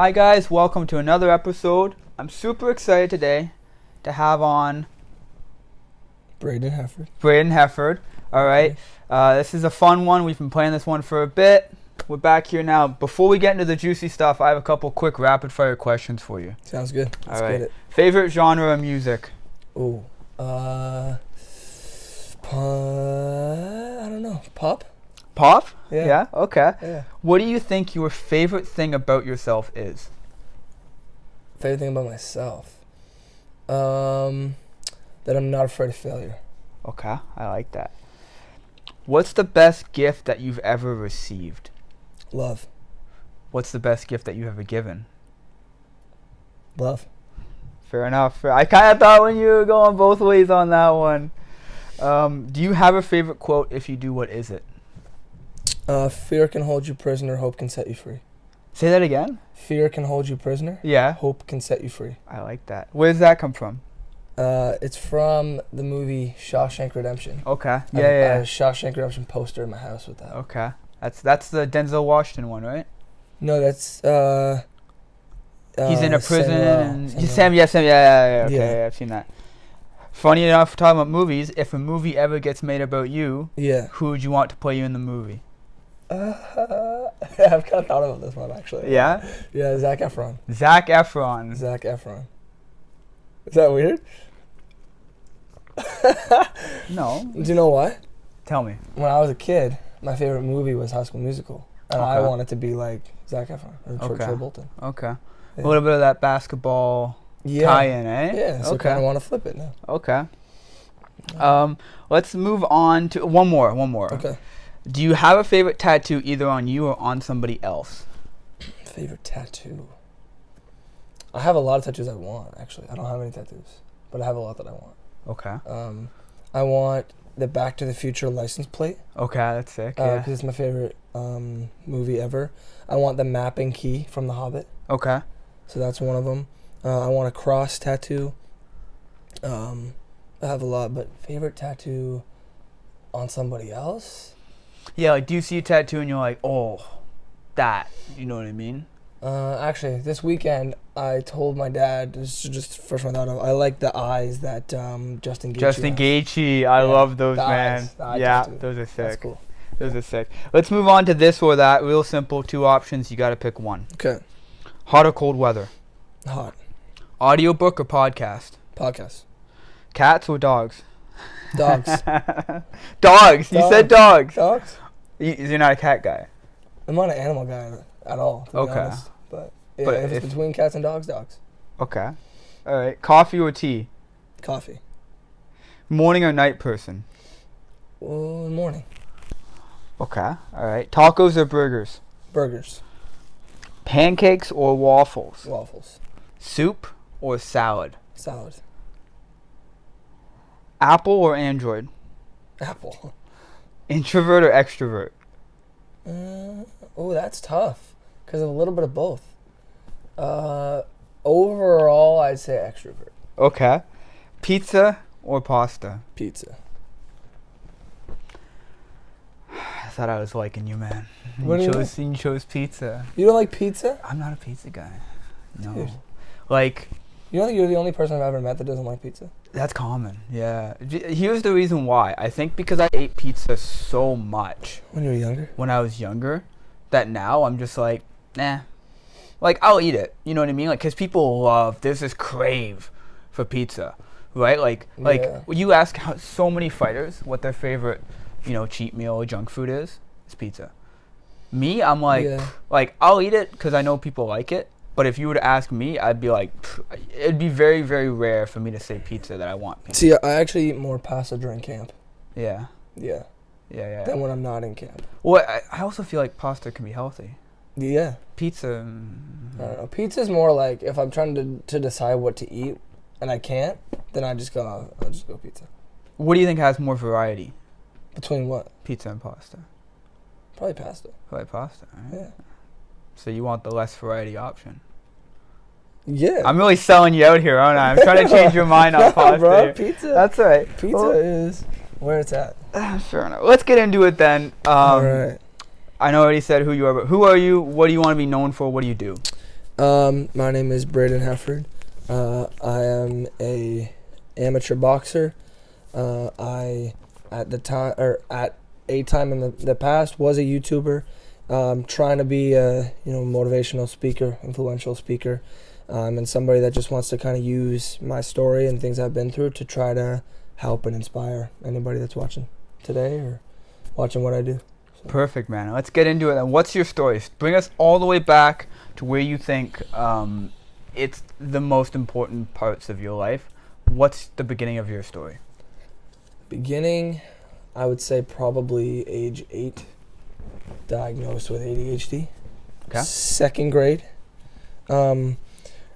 Hi guys, welcome to another episode. I'm super excited today to have on Braydon Hefford. Braydon Hefford. Alright, this is a fun one. We've been playing this one for a bit. We're back here now. Before we get into the juicy stuff, I have a couple quick rapid fire questions for you. Sounds good. Let's Alright. get it. Favorite genre of music? Ooh. I don't know. Pop? Pop? Yeah. Okay. Yeah. What do you think your favorite thing about yourself is? Favorite thing about myself? That I'm not afraid of failure. Okay, I like that. What's the best gift that you've ever received? Love. What's the best gift that you've ever given? Love. Fair enough. I kind of thought when you were going both ways on that one. Do you have a favorite quote? If you do, what is it? Fear can hold you prisoner, hope can set you free. Say that again? Fear can hold you prisoner, Yeah. hope can set you free. I like that. Where does that come from? It's from the movie Shawshank Redemption. Okay. I have Yeah. a Shawshank Redemption poster in my house with that. Okay. That's the Denzel Washington one, right? No, that's He's in a prison. Sam. Yeah. Okay, Yeah. yeah, I've seen that. Funny enough, talking about movies, if a movie ever gets made about you, Yeah. who would you want to play you in the movie? I've kind of thought about this one actually. Yeah? Yeah, Zac Efron. Zac Efron. Zac Efron. Is that weird? No. Do you know why? Tell me. When I was a kid, my favorite movie was High School Musical, and I Okay. wanted to be like Zac Efron or Okay. Troy Bolton. Okay. Yeah. A little bit of that basketball tie-in, eh? Yeah, so Okay. kind of want to flip it now. Okay. Let's move on to one more. Okay. Do you have a favorite tattoo either on you or on somebody else? Favorite tattoo? I have a lot of tattoos I want, actually. I don't have any tattoos, but I have a lot that I want. Okay. I want the Back to the Future license plate. Okay, that's sick. Yeah. Because it's my favorite movie ever. I want the mapping key from The Hobbit. Okay. So that's one of them. I want a cross tattoo. I have a lot, but favorite tattoo on somebody else? Yeah, like do you see a tattoo and you're like, oh, that. You know what I mean? Actually, this weekend I told my dad. This is just the first one I thought of. I like the eyes that Justin Gaethje. Justin has. Gaethje, I love those, the man. eyes, the eye Yeah, tattoo. those are sick. That's cool. Those are sick. Let's move on to this or that. Real simple, two options. You got to pick one. Okay. Hot or cold weather? Hot. Audiobook or podcast? Podcast. Cats or dogs? Dogs. Dogs. You said dogs. Dogs. You're not a cat guy. I'm not an animal guy at all. To be Okay. honest. But yeah, But if it's between cats and dogs, dogs. Okay. All right. Coffee or tea? Coffee. Morning or night person? Morning. Okay. All right. Tacos or burgers? Burgers. Pancakes or waffles? Waffles. Soup or salad? Salad. Apple or Android? Apple. Introvert or extrovert? That's tough. Because of a little bit of both. Overall, I'd say extrovert. Okay. Pizza or pasta? Pizza. I thought I was liking you, man. What do you You chose pizza. You don't like pizza? I'm not a pizza guy. No. Dude. Like, You don't think you're the only person I've ever met that doesn't like pizza? that's common. Yeah. Here's the reason why. I think because I ate pizza so much When you were younger? when I was younger that now I'm just like, nah. Like, I'll eat it. You know what I mean? Like, because people there's this crave for pizza, right? Like Yeah. you ask so many fighters what their favorite, cheat meal or junk food is, it's pizza. Me, I'm like, Yeah. like, I'll eat it because I know people like it. But if you were to ask me, I'd be like, it'd be very, very rare for me to say pizza that I want pizza. See, I actually eat more pasta during camp. Yeah. Yeah. Yeah. Than when I'm not in camp. Well, I also feel like pasta can be healthy. Yeah. Pizza. I don't know. Pizza's more like if I'm trying to decide what to eat and I can't, then I'll just go pizza. What do you think has more variety? Between what? Pizza and pasta. Probably pasta. Probably pasta, right? Yeah. So you want the less variety option. Yeah. I'm really selling you out here, aren't I? I'm trying to change your mind on pasta. Bro, here. pizza. That's all right. Pizza is where it's at. Fair enough. Let's get into it then. All right. I know I already said who you are, but who are you? What do you want to be known for? What do you do? My name is Braydon Hefford. I am a amateur boxer. I at a time in the past was a YouTuber, trying to be a motivational speaker, influential speaker, and somebody that just wants to kind of use my story and things I've been through to try to help and inspire anybody that's watching today or watching what I do. So. Perfect, man. Let's get into it. And what's your story? Bring us all the way back to where you think it's the most important parts of your life. What's the beginning of your story? Beginning, I would say probably age 8, diagnosed with ADHD. Okay. 2nd grade. And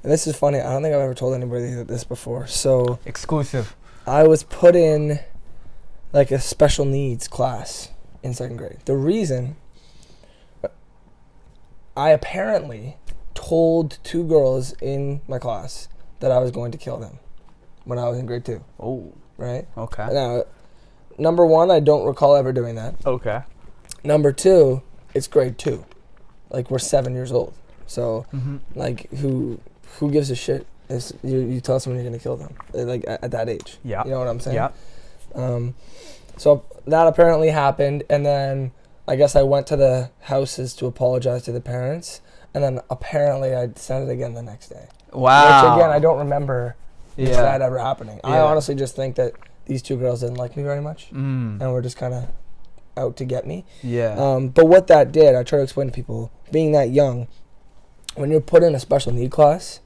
this is funny. I don't think I've ever told anybody this before. So Exclusive. I was put in like a special needs class in 2nd grade. The reason, I apparently told 2 girls in my class that I was going to kill them when I was in grade 2. Oh. Right? Okay. Now, number 1, I don't recall ever doing that. Okay. Number 2, it's grade 2. Like, we're 7 years old. So, like, who gives a shit? You tell someone you're going to kill them, like, at that age. Yeah. You know what I'm saying? Yeah. So that apparently happened, and then I guess I went to the houses to apologize to the parents, and then apparently I said it again the next day. Wow. Which, again, I don't remember that ever happening. Yeah. I honestly just think that these 2 girls didn't like me very much, Mm. and were just kind of out to get me. Yeah. But what that did, I try to explain to people, being that young, when you're put in a special need class,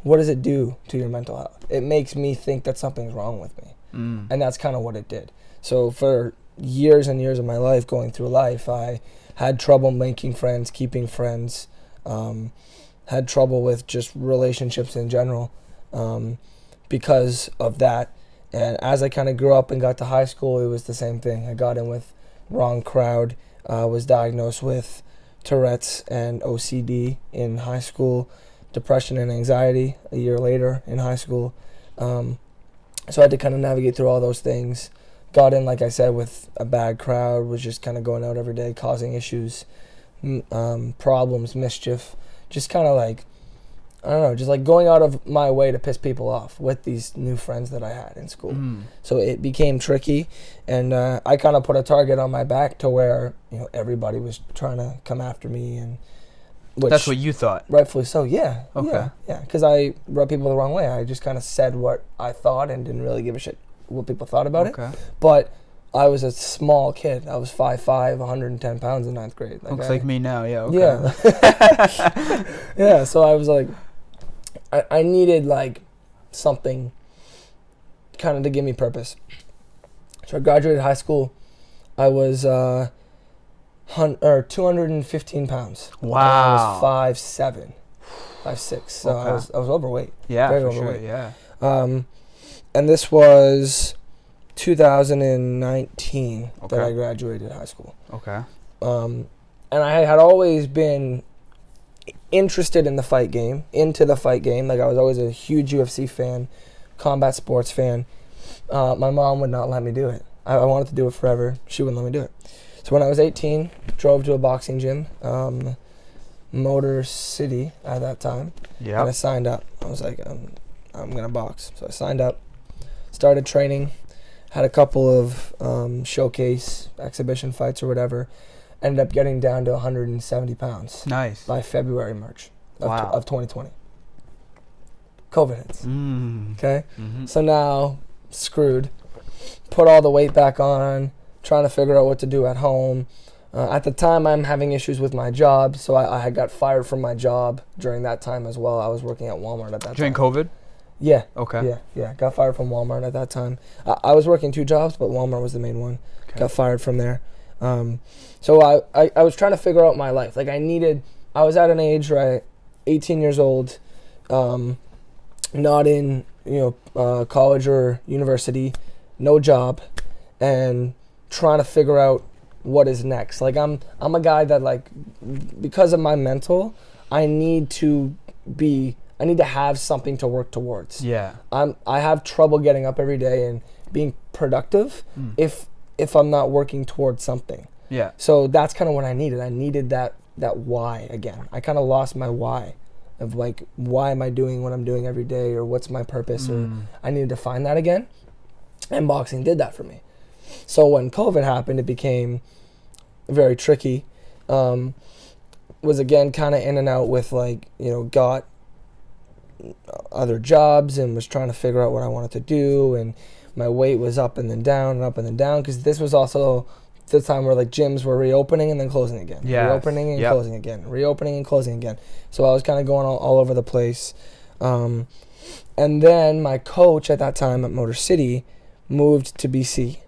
what does it do to your mental health? It makes me think that something's wrong with me. And that's kind of what it did. So for years and years of my life, going through life, I had trouble making friends, keeping friends, had trouble with just relationships in general because of that. And as I kind of grew up and got to high school, it was the same thing. I got in with wrong crowd, was diagnosed with Tourette's and OCD in high school, depression and anxiety a year later in high school. So I had to kind of navigate through all those things. Got in, like I said, with a bad crowd, was just kind of going out every day, causing issues, problems, mischief, just kind of like, I don't know, just like going out of my way to piss people off with these new friends that I had in school. So it became tricky, and I kind of put a target on my back to where everybody was trying to come after me, and That's what you thought. rightfully so. Yeah. Okay. Yeah. Because I rubbed people the wrong way. I just kind of said what I thought and didn't really give a shit what people thought about it. But I was a small kid. I was 5'5", 110 pounds in 9th grade. Looks like me now. Yeah. Okay. Yeah. Yeah. So I was like, I needed like something kind of to give me purpose. So I graduated high school. I was 215 pounds. Wow. I was 5'7", 5'6". So Okay. I was overweight. Yeah. Very For overweight. sure. Yeah. And this was 2019 that Okay. I graduated high school. Okay. And I had always been interested in the fight game, Like, I was always a huge UFC fan, combat sports fan. My mom would not let me do it. I wanted to do it forever. She wouldn't let me do it. So when I was 18, drove to a boxing gym, Motor City at that time. Yeah. And I signed up. I was like, I'm going to box. So I signed up, started training, had a couple of showcase exhibition fights or whatever. Ended up getting down to 170 pounds. Nice. By February, March Wow. of 2020. COVID hits. Okay? Mm-hmm. So now, screwed. Put all the weight back on, trying to figure out what to do at home. At the time, I'm having issues with my job, so I had got fired from my job during that time as well. I was working at Walmart at that During time. COVID? Yeah. Okay. Yeah. Got fired from Walmart at that time. I was working 2 jobs, but Walmart was the main one. Okay. Got fired from there. So I was trying to figure out my life. Like, I was at an age, right, 18 years old, not in, college or university, no job, and trying to figure out what is next. Like, I'm a guy that, like, because of my mental, I need to have something to work towards. Yeah. I have trouble getting up every day and being productive if I'm not working towards something. Yeah. So that's kind of what I needed. I needed that why again. I kind of lost my why of like, why am I doing what I'm doing every day, or what's my purpose, or I needed to find that again. And boxing did that for me. So when COVID happened, it became very tricky. Was again kind of in and out with like, got other jobs and was trying to figure out what I wanted to do, and my weight was up and then down and up and then down, because this was also the time where like gyms were reopening and then closing again, reopening and closing again, reopening and closing again. So I was kind of going all over the place. And then my coach at that time at Motor City moved to BC,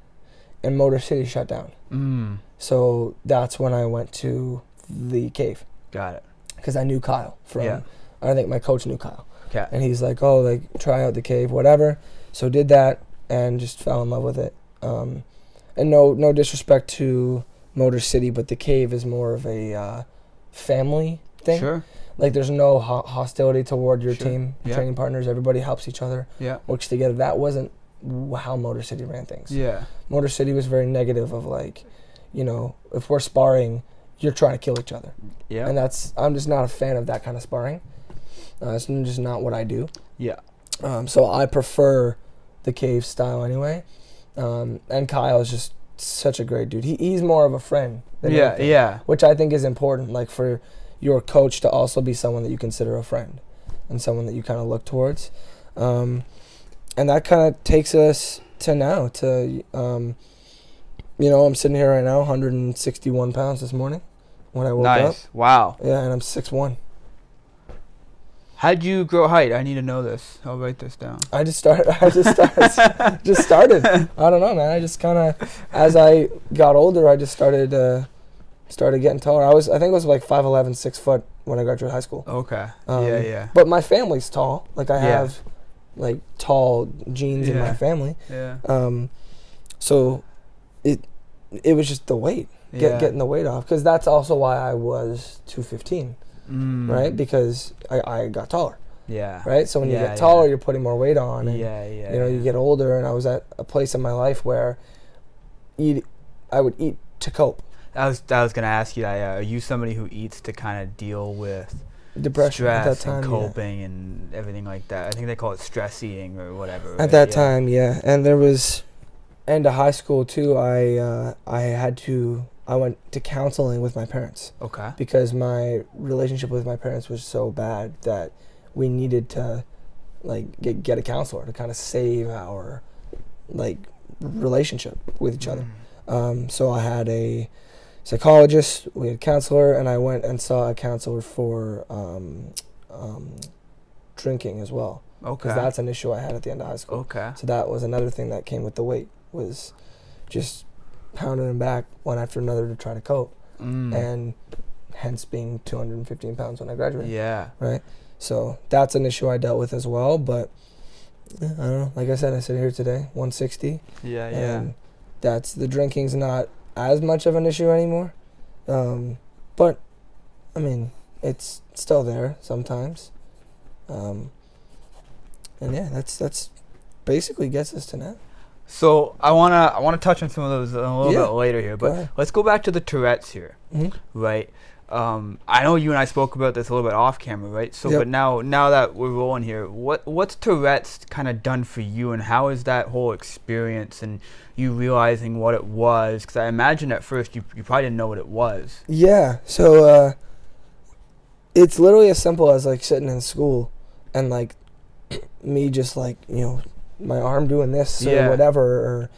and Motor City shut down. So that's when I went to the Cave. Got it. Because I knew Kyle from, I think my coach knew Kyle. Okay. And he's like, oh, like, try out the Cave, whatever. So did that and just fell in love with it. And no disrespect to Motor City, but the Cave is more of a family thing. Sure. Like, there's no hostility toward your team, training partners. Everybody helps each other, works together. That wasn't how Motor City ran things. Yeah. Motor City was very negative of like, if we're sparring, you're trying to kill each other. Yeah. And I'm just not a fan of that kind of sparring. It's just not what I do. Yeah. So I prefer the Cave style anyway. And Kyle is just such a great dude. He's more of a friend than anything, which I think is important, like for your coach to also be someone that you consider a friend and someone that you kind of look towards. And that kind of takes us to now to, I'm sitting here right now, 161 pounds this morning when I woke up. Nice. Wow. Yeah, and I'm 6'1". How'd you grow height? I need to know this. I'll write this down. I just started. Just started. I don't know, man. I just kind of, as I got older, I just started getting taller. I think it was like 5'11", 6 foot when I graduated high school. Okay. Yeah. But my family's tall. Like I have, like tall genes in my family. Yeah. So, it was just the weight, getting the weight off, because that's also why I was 215. Right, because I got taller. Yeah. Right, so when you get taller, you're putting more weight on. And, you get older, and I was at a place in my life where I would eat to cope. I was gonna ask you that. Are you somebody who eats to kind of deal with depression stress at that time, and coping and everything like that? I think they call it stress eating or whatever. At that time, and there was, end of high school too. I went to counseling with my parents. Okay. Because my relationship with my parents was so bad that we needed to like get a counselor to kind of save our like relationship with each other. So I had a psychologist, we had a counselor, and I went and saw a counselor for drinking as well. Okay. Because that's an issue I had at the end of high school. Okay. So that was another thing that came with the weight, was just pounding him back one after another to try to cope. And hence being 215 pounds when I graduated. Yeah. Right? So that's an issue I dealt with as well, but I don't know. Like I said, I sit here today, 160. Yeah. And the drinking's not as much of an issue anymore. But, I mean, it's still there sometimes. And that's basically gets us to now. So I wanna touch on some of those a little bit later here, but let's go back to the Tourette's here, right? I know you and I spoke about this a little bit off camera, right? So, but now that we're rolling here, what's Tourette's kind of done for you, and how is that whole experience and you realizing what it was? Because I imagine at first you probably didn't know what it was. Yeah. So it's literally as simple as like sitting in school and like me just like my arm doing this or whatever, or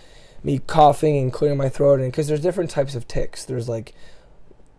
me coughing and clearing my throat. And because there's different types of tics. There's like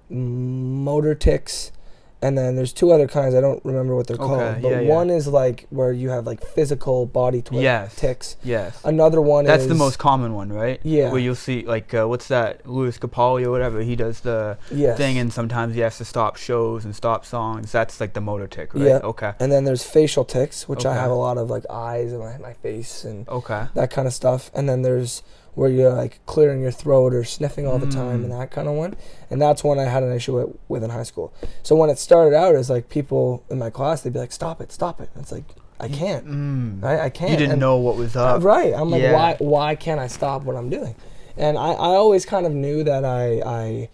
motor tics, and then there's two other kinds. I don't remember what they're called, but one is like where you have like physical body tics. Yes. Another one that's the most common one, right? Yeah. Where you'll see like what's that, Louis Capaldi or whatever, he does the thing, and sometimes he has to stop shows and stop songs. That's like the motor tic, right? Yeah. Okay. And then there's facial tics, which I have a lot of like eyes and my face and that kind of stuff. And then there's where you're like clearing your throat or sniffing all the time, and that kind of one. And that's one I had an issue with in high school. So when it started out, as like people in my class, they'd be like, stop it. And it's like, I can't. Right? I can't. You didn't know what was up. Right. I'm like, why can't I stop what I'm doing? And I always kind of knew that I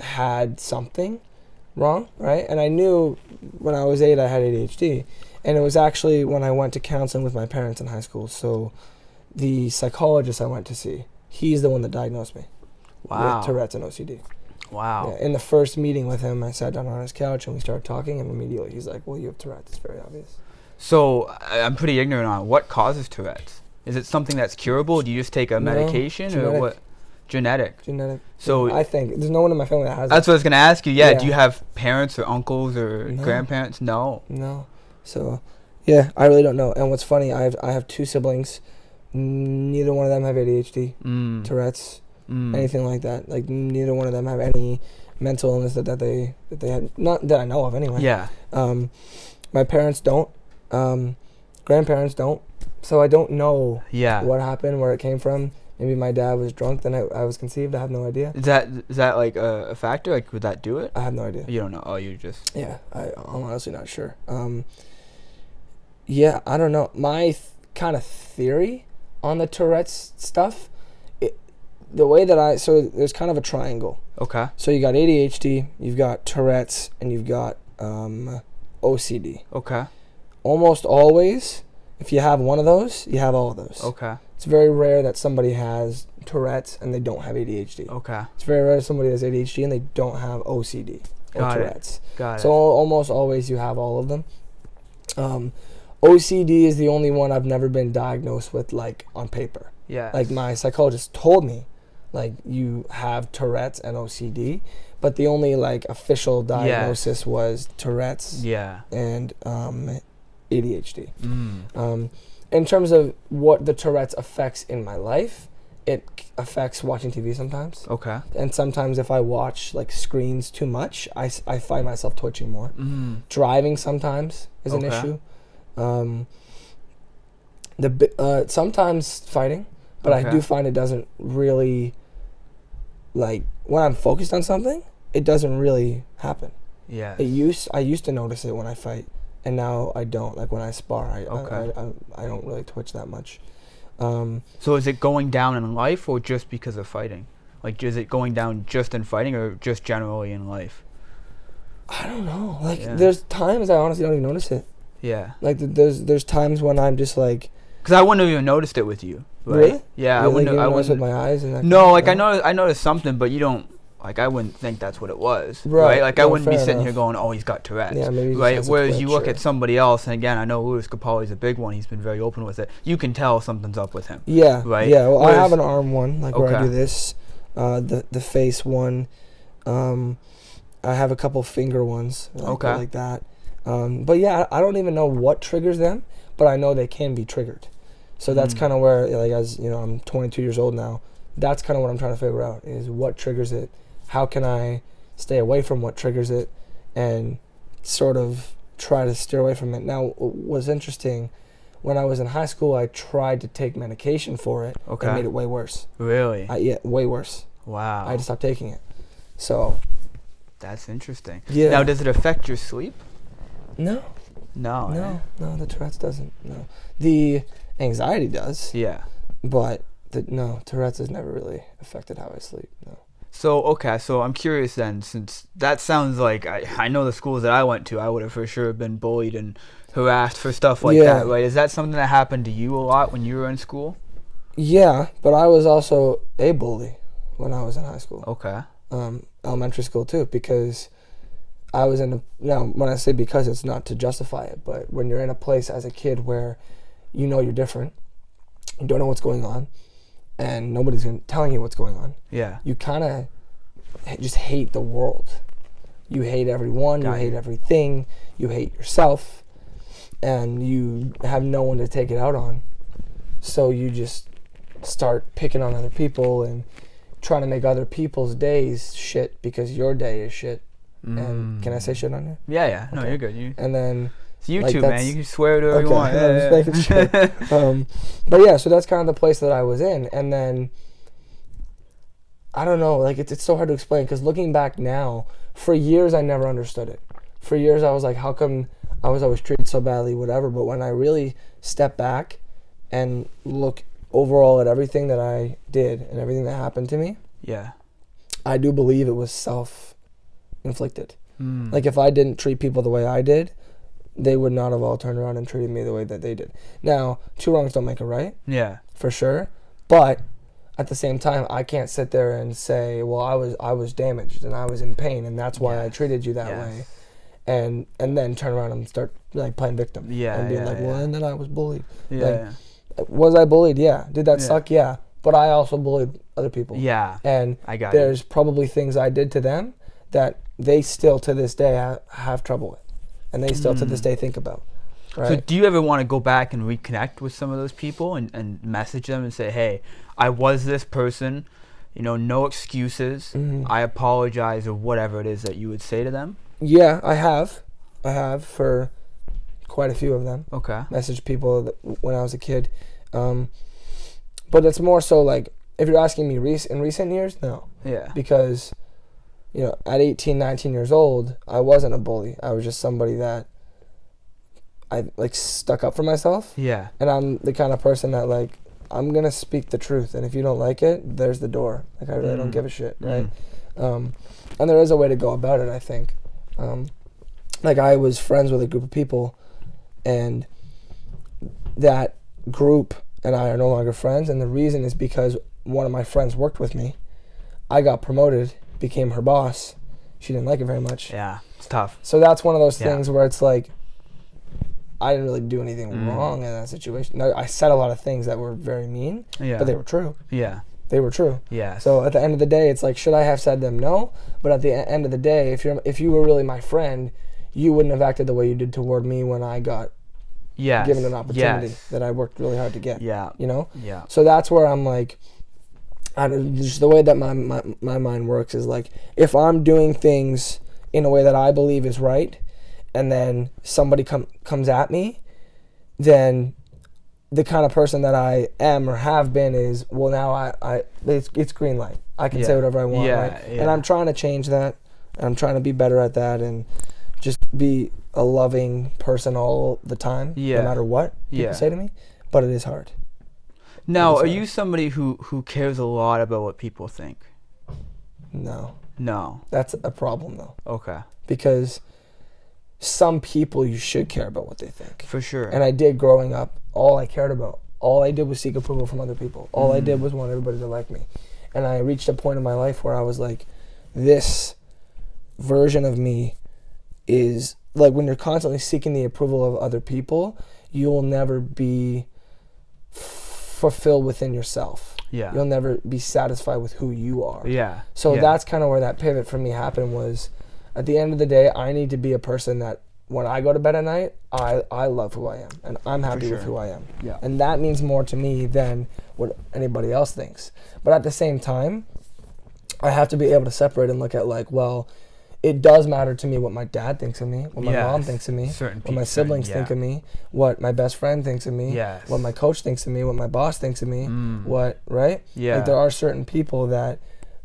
had something wrong, right? And I knew when I was 8, I had ADHD. And it was actually when I went to counseling with my parents in high school. So the psychologist I went to see, he's the one that diagnosed me with Tourette's and OCD. Wow. Yeah, in the first meeting with him, I sat down on his couch and we started talking, and immediately he's like, well, you have Tourette's. It's very obvious. So I'm pretty ignorant on what causes Tourette's. Is it something that's curable? Do you just take a medication genetic. Or what? Genetic. So I think there's no one in my family that has That's what I was going to ask you. Yeah. Do you have parents or uncles or grandparents? No. So, yeah, I really don't know. And what's funny, I have 2 siblings. Neither one of them have ADHD, Tourette's, anything like that. Like, neither one of them have any mental illness that they had. Not that I know of, anyway. Yeah. My parents don't. Grandparents don't. So I don't know what happened, where it came from. Maybe my dad was drunk then I was conceived. I have no idea. Is that like a factor? Like, would that do it? I have no idea. You don't know. Oh, you just... Yeah, I'm honestly not sure. Yeah, I don't know. My kind of theory on the Tourette's stuff, the way that so there's kind of a triangle. Okay. So you got ADHD, you've got Tourette's, and you've got OCD. Okay. Almost always, if you have one of those, you have all of those. Okay. It's very rare that somebody has Tourette's and they don't have ADHD. Okay. It's very rare somebody has ADHD and they don't have OCD or Tourette's. Got it. So almost always you have all of them. OCD is the only one I've never been diagnosed with, like, on paper. Yeah. Like, my psychologist told me, like, you have Tourette's and OCD, but the only, like, official diagnosis was Tourette's and ADHD. In terms of what the Tourette's affects in my life, it affects watching TV sometimes. Okay. And sometimes if I watch, like, screens too much, I find myself twitching more. Driving sometimes is an issue. Sometimes fighting, but I do find it doesn't really, like, when I'm focused on something, it doesn't really happen. Yeah. I used to notice it when I fight, and now I don't. Like, when I spar, I don't really twitch that much. So is it going down in life or just because of fighting? Like, is it going down just in fighting or just generally in life? I don't know. Like, there's times I honestly don't even notice it. Yeah. Like, there's times when I'm just like... Because I wouldn't have even noticed it with you. Right? Really? Yeah. I wouldn't notice with my eyes? And that no, like, I noticed something, but you don't... Like, I wouldn't think that's what it was. Right? Like, I wouldn't be sitting here going, oh, he's got Tourette's. Yeah, maybe right? Whereas you look at somebody else, and again, I know Louis Capaldi's a big one. He's been very open with it. You can tell something's up with him. Yeah. Right? Yeah, well, I have an arm one, like, where I do this. The face one. I have a couple finger ones. Like that. But yeah, I don't even know what triggers them, but I know they can be triggered. So that's kind of where, like, as you know, I'm 22 years old now. That's kind of what I'm trying to figure out, is what triggers it. How can I stay away from what triggers it and sort of try to steer away from it? Now, what was interesting, when I was in high school, I tried to take medication for it and made it way worse. Really? Yeah, way worse. Wow. I had to stop taking it. So. That's interesting. Yeah. Now, does it affect your sleep? No. No, the Tourette's doesn't. No. The anxiety does. Yeah. But, Tourette's has never really affected how I sleep, no. So I'm curious then, since that sounds like, I know the schools that I went to, I would have for sure been bullied and harassed for stuff like that, right? Is that something that happened to you a lot when you were in school? Yeah, but I was also a bully when I was in high school. Okay. Elementary school too, because I was when I say because, it's not to justify it, but when you're in a place as a kid where you know you're different, you don't know what's going on, and nobody's telling you what's going on. Yeah. You kind of just hate the world. You hate everyone. You hate everything. You hate yourself. And you have no one to take it out on. So you just start picking on other people and trying to make other people's days shit because your day is shit. And can I say shit on here? Yeah. No, you're good. And then... It's YouTube, man. You can swear to whoever you want. I'm just making sure. But yeah, so that's kind of the place that I was in. And then, I don't know, like, it's so hard to explain, because looking back now, for years I never understood it. For years I was like, how come I was always treated so badly, whatever. But when I really step back and look overall at everything that I did and everything that happened to me, I do believe it was self-inflicted. Like if I didn't treat people the way I did, they would not have all turned around and treated me the way that they did. Now, 2 wrongs don't make a right. Yeah. For sure. But at the same time, I can't sit there and say, well, I was damaged and I was in pain and that's why I treated you that way. And then turn around and start like playing victim. Yeah. And being well, and then I was bullied. Yeah. Like, was I bullied? Yeah. Did that suck? Yeah. But I also bullied other people. Yeah. And there's probably things I did to them that they still to this day have trouble with. And they still to this day think about. Right? So do you ever want to go back and reconnect with some of those people and message them and say, hey, I was this person, no excuses. I apologize, or whatever it is that you would say to them? Yeah, I have. I have for quite a few of them. Okay. Messaged people when I was a kid. But it's more so like, if you're asking me in recent years, no. Yeah. Because, at 18, 19 years old, I wasn't a bully. I was just somebody that I stuck up for myself. Yeah. And I'm the kind of person that I'm going to speak the truth. And if you don't like it, there's the door. I really don't give a shit, right? And there is a way to go about it, I think. I was friends with a group of people, and that group and I are no longer friends. And the reason is because one of my friends worked with me. I got promoted, became her boss. She didn't like it very much. Yeah, it's tough. So that's one of those things where it's like, I didn't really do anything wrong in that situation. No, I said a lot of things that were very mean, but they were true. Yeah. They were true. Yeah. So at the end of the day, it's like, should I have said them? No. But at the end of the day, if you were really my friend, you wouldn't have acted the way you did toward me when I got given an opportunity that I worked really hard to get. Yeah. Yeah. So that's where I'm like, just the way that my mind works is like, if I'm doing things in a way that I believe is right, and then somebody comes at me, then the kind of person that I am or have been is, well, now it's green light. I can say whatever I want, right? And I'm trying to change that. And I'm trying to be better at that and just be a loving person all the time, no matter what people say to me. But it is hard. Now, are you somebody who cares a lot about what people think? No. No. That's a problem, though. Okay. Because some people, you should care about what they think. For sure. And I did growing up. All I cared about, all I did was seek approval from other people. All I did was want everybody to like me. And I reached a point in my life where I was like, this version of me is, like, when you're constantly seeking the approval of other people, you will never be fulfilled within yourself. Yeah. You'll never be satisfied with who you are. Yeah. So that's kind of where that pivot for me happened was, at the end of the day, I need to be a person that when I go to bed at night, I love who I am, and I'm happy with who I am. Yeah. And that means more to me than what anybody else thinks. But at the same time, I have to be able to separate and look at, like, well, it does matter to me what my dad thinks of me, what my mom thinks of me, what my siblings think of me, what my best friend thinks of me, what my coach thinks of me, what my boss thinks of me, right? Yeah. Like, there are certain people that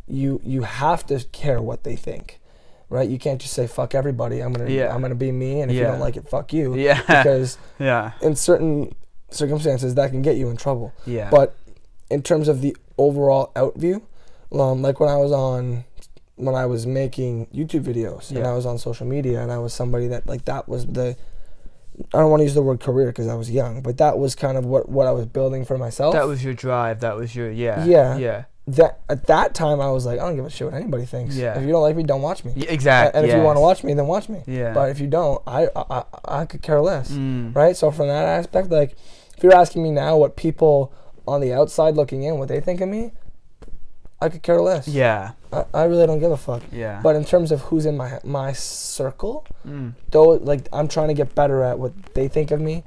you have to care what they think. Right, you can't just say fuck everybody. I'm gonna be me, and if you don't like it, fuck you. Yeah. Because in certain circumstances that can get you in trouble. Yeah. But in terms of the overall outview, like when I was making YouTube videos and I was on social media and I was somebody that, like, that was I don't want to use the word career because I was young, but that was kind of what I was building for myself. That was your drive. That was your yeah. That at that time I was like, I don't give a shit what anybody thinks. Yeah. If you don't like me, don't watch me. Yeah, exactly. And if you want to watch me, then watch me. Yeah. But if you don't, I could care less. Right? So from that aspect, like, if you're asking me now what people on the outside looking in, what they think of me, I could care less. Yeah. I really don't give a fuck. Yeah. But in terms of who's in my circle, though, like, I'm trying to get better at what they think of me.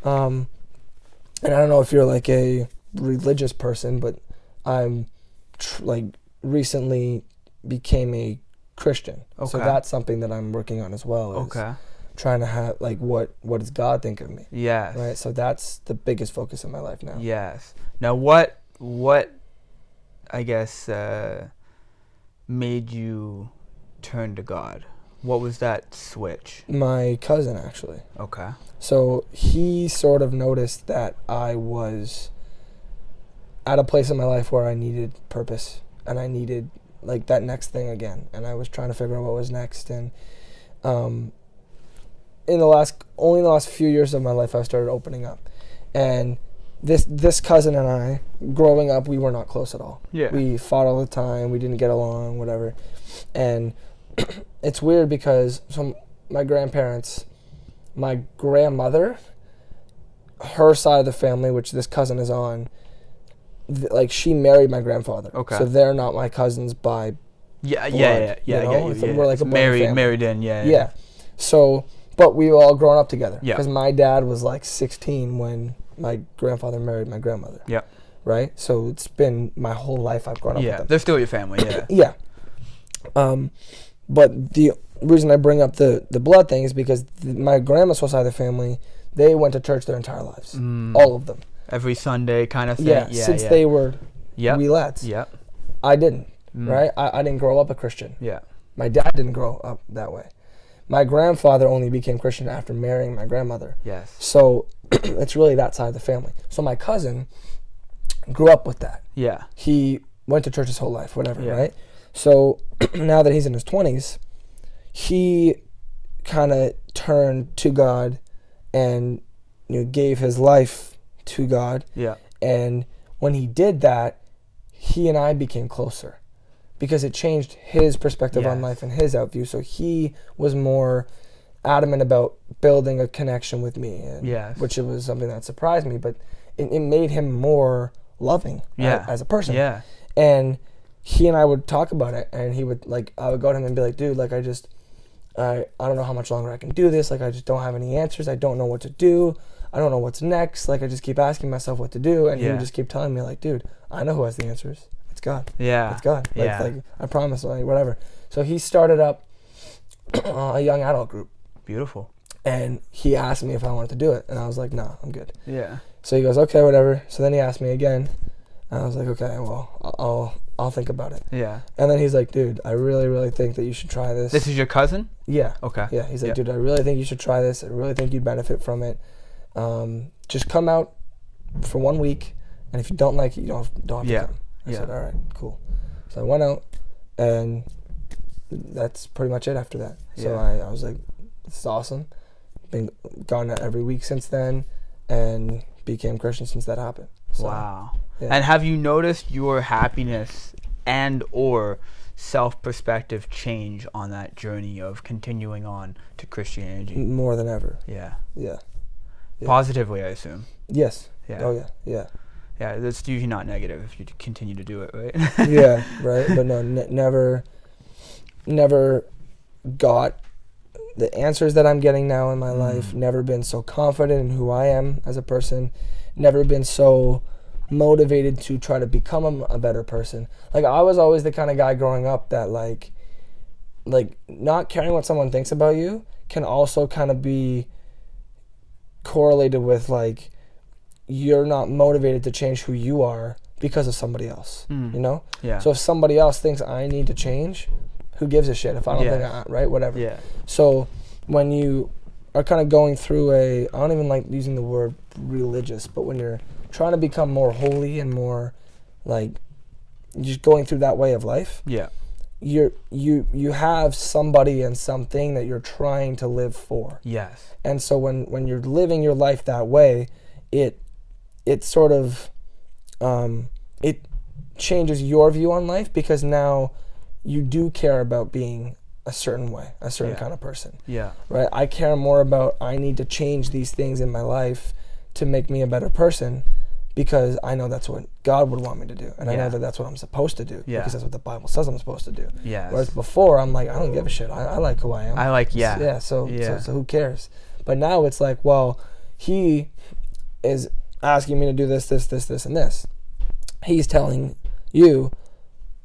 And I don't know if you're like a religious person, but I'm recently became a Christian. Okay. So that's something that I'm working on as well. Okay. Trying to have, like, what does God think of me? Yes. Right. So that's the biggest focus in my life now. Yes. Now, what I guess made you turn to God? What was that switch? My cousin, actually. Okay. So he sort of noticed that I was at a place in my life where I needed purpose and I needed, like, that next thing again. And I was trying to figure out what was next. And in the last few years of my life, I started opening up. And this cousin and I, growing up, we were not close at all. Yeah. We fought all the time. We didn't get along, whatever. And it's weird because my grandparents, my grandmother, her side of the family, which this cousin is on, like, she married my grandfather. Okay. So they're not my cousins by Yeah. We're like a married in. Yeah. So, but we all grown up together. Yeah. Because my dad was like 16 when my grandfather married my grandmother. Yeah. Right? So it's been my whole life I've grown up with them. Yeah, they're still your family, yeah. Yeah. But the reason I bring up the blood thing is because my grandma's side of the family, they went to church their entire lives. All of them. Every Sunday kind of thing? Yeah, since they were wee lads. Yeah. I didn't, right? I didn't grow up a Christian. Yeah. My dad didn't grow up that way. My grandfather only became Christian after marrying my grandmother. Yes. So it's really that side of the family. So my cousin grew up with that. Yeah. He went to church his whole life, whatever, right? So now that he's in his 20s, he kind of turned to God and gave his life to God. Yeah. And when he did that, he and I became closer because it changed his perspective on life and his outview. So he was more adamant about building a connection with me, which it was something that surprised me, but it made him more loving as a person. Yeah. And he and I would talk about it, and he would, like, I would go to him and be like, dude, like, I don't know how much longer I can do this. Like, I just don't have any answers. I don't know what to do. I don't know what's next. Like, I just keep asking myself what to do. And he would just keep telling me, like, dude, I know who has the answers. It's God. Yeah. It's God. Like, I promise, like, whatever. So he started up a young adult group. Beautiful. And he asked me if I wanted to do it. And I was like, no, I'm good. Yeah. So he goes, okay, whatever. So then he asked me again. And I was like, okay, well, I'll think about it. Yeah. And then he's like, dude, I really, really think that you should try this. This is your cousin? Yeah. Okay. Yeah. He's like, dude, I really think you should try this. I really think you'd benefit from it. Just come out for 1 week, and if you don't like it, you don't have to come. I said, all right, cool. So I went out, and that's pretty much it after that. So I was like, this is awesome. Been gone out every week since then, and became Christian since that happened. So, wow. Yeah. And have you noticed your happiness and or self-perspective change on that journey of continuing on to Christianity? More than ever. Yeah. Yeah. Positively, I assume. Yes. Yeah. Oh, yeah. Yeah. Yeah, that's usually not negative if you continue to do it, right? Yeah, right. But no, never got the answers that I'm getting now in my life. Never been so confident in who I am as a person. Never been so motivated to try to become a better person. Like, I was always the kind of guy growing up that like not caring what someone thinks about you can also kind of be correlated with, like, you're not motivated to change who you are because of somebody else, you know? Yeah. So if somebody else thinks I need to change, who gives a shit if I don't think right? Whatever. Yeah. So when you are kind of going through I don't even like using the word religious, but when you're trying to become more holy and more, like, just going through that way of life, you have somebody and something that you're trying to live for. Yes. And so when you're living your life that way, it sort of it changes your view on life, because now you do care about being a certain way, a certain kind of person. Yeah. Right? I care more about, I need to change these things in my life to make me a better person, because I know that's what God would want me to do. And I know that that's what I'm supposed to do, because that's what the Bible says I'm supposed to do. Yes. Whereas before, I'm like, I don't give a shit. I like who I am. So who cares? But now it's like, well, he is asking me to do this, and this. He's telling you,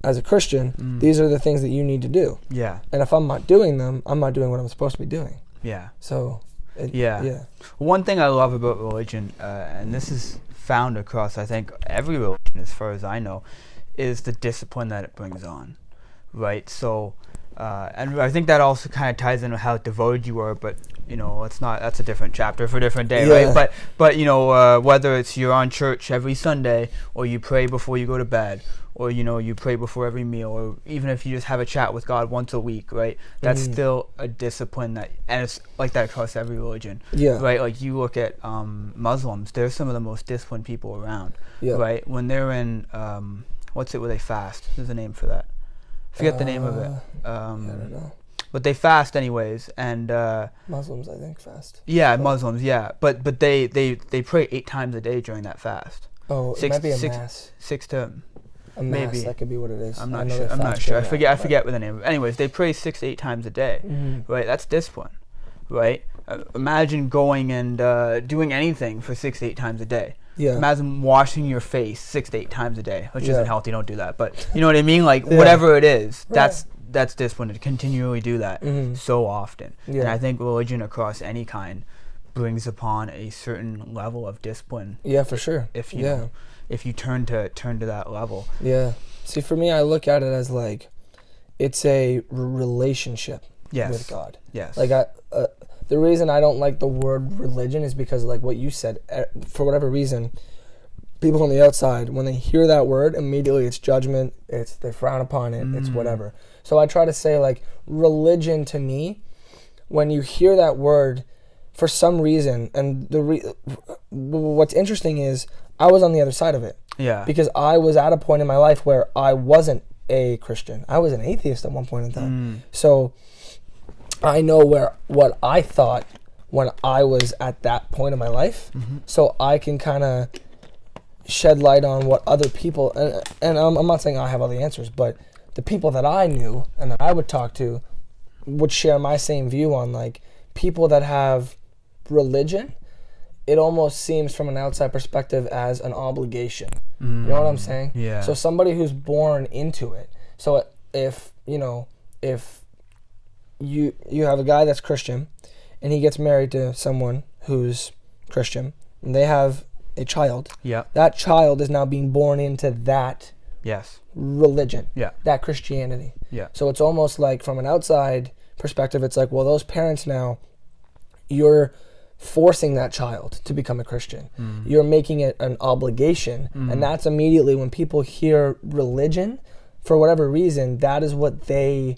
as a Christian, these are the things that you need to do. Yeah. And if I'm not doing them, I'm not doing what I'm supposed to be doing. Yeah. So, one thing I love about religion, and this is found across, I think, every religion, as far as I know, is the discipline that it brings on, right? So And I think that also kind of ties into how devoted you are, but that's a different chapter for a different day, right? But whether it's you're on church every Sunday, or you pray before you go to bed, or you pray before every meal, or even if you just have a chat with God once a week, right? That's still a discipline and it's like that across every religion, right? Like you look at Muslims, they're some of the most disciplined people around, right? When they're in what's it where they fast? There's a name for that. Forget the name of it. I don't know. But they fast anyways, and Muslims, I think, fast. Yeah, Muslims, yeah. But they pray 8 times a day during that fast. Oh, it might be a mass. 6 to a mass. Maybe that could be what it is. I'm not sure. I forget what the name of it. Anyways, they pray 6 to 8 times a day. Right? That's discipline, right? Imagine going and doing anything for 6 to 8 times a day. Yeah. Imagine washing your face 6 to 8 times a day, which isn't healthy. Don't do that. But you know what I mean? Like whatever it is, that's discipline to continually do that so often. And I think religion across any kind brings upon a certain level of discipline. Yeah, for sure. If you turn to that level. Yeah. See, for me, I look at it as like it's a relationship with God. Yes. Like the reason I don't like the word religion is because, like what you said, for whatever reason, people on the outside, when they hear that word, immediately it's judgment, they frown upon it, it's whatever. So I try to say, like, religion to me, when you hear that word, for some reason, and what's interesting is I was on the other side of it. Yeah. Because I was at a point in my life where I wasn't a Christian. I was an atheist at one point in time. So I know what I thought when I was at that point in my life. So I can kind of shed light on what other people, and I'm not saying I have all the answers, but the people that I knew and that I would talk to would share my same view on, like, people that have religion, it almost seems from an outside perspective as an obligation. You know what I'm saying? Yeah. So somebody who's born into it. So if you have a guy that's Christian and he gets married to someone who's Christian and they have a child, that child is now being born into that religion, that Christianity. So it's almost like, from an outside perspective, it's like, well, those parents now, you're forcing that child to become a Christian. You're making it an obligation. And that's immediately when people hear religion, for whatever reason, that is what they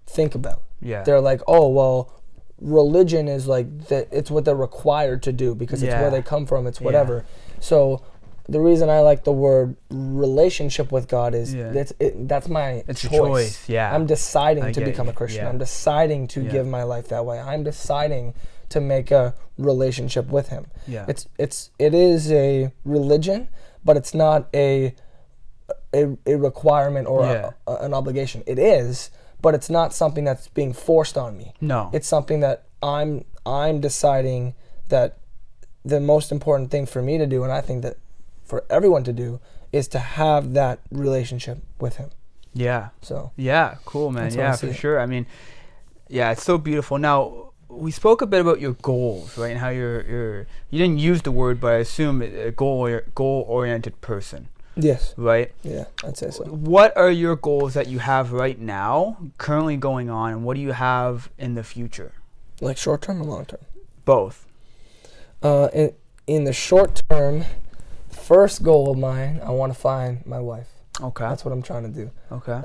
think about. They're like, oh, well, religion is like it's what they're required to do because it's where they come from, it's whatever. So the reason I like the word relationship with God is that's my choice. I'm deciding to become a Christian. I'm deciding to give my life that way. I'm deciding to make a relationship with him. It is a religion, but it's not a requirement or an obligation. It is, but it's not something that's being forced on me. No. It's something that I'm deciding that the most important thing for me to do, and I think that for everyone to do, is to have that relationship with him. Yeah. So. Yeah, cool, man. Yeah, for sure. I mean, yeah, it's so beautiful. Now, we spoke a bit about your goals, right? And how you didn't use the word, but I assume a goal-oriented person. Yes. Right? Yeah, I'd say so. What are your goals that you have right now, currently going on, and what do you have in the future? Like short term or long term? Both. In the short term, first goal of mine, I want to find my wife. Okay. That's what I'm trying to do. Okay.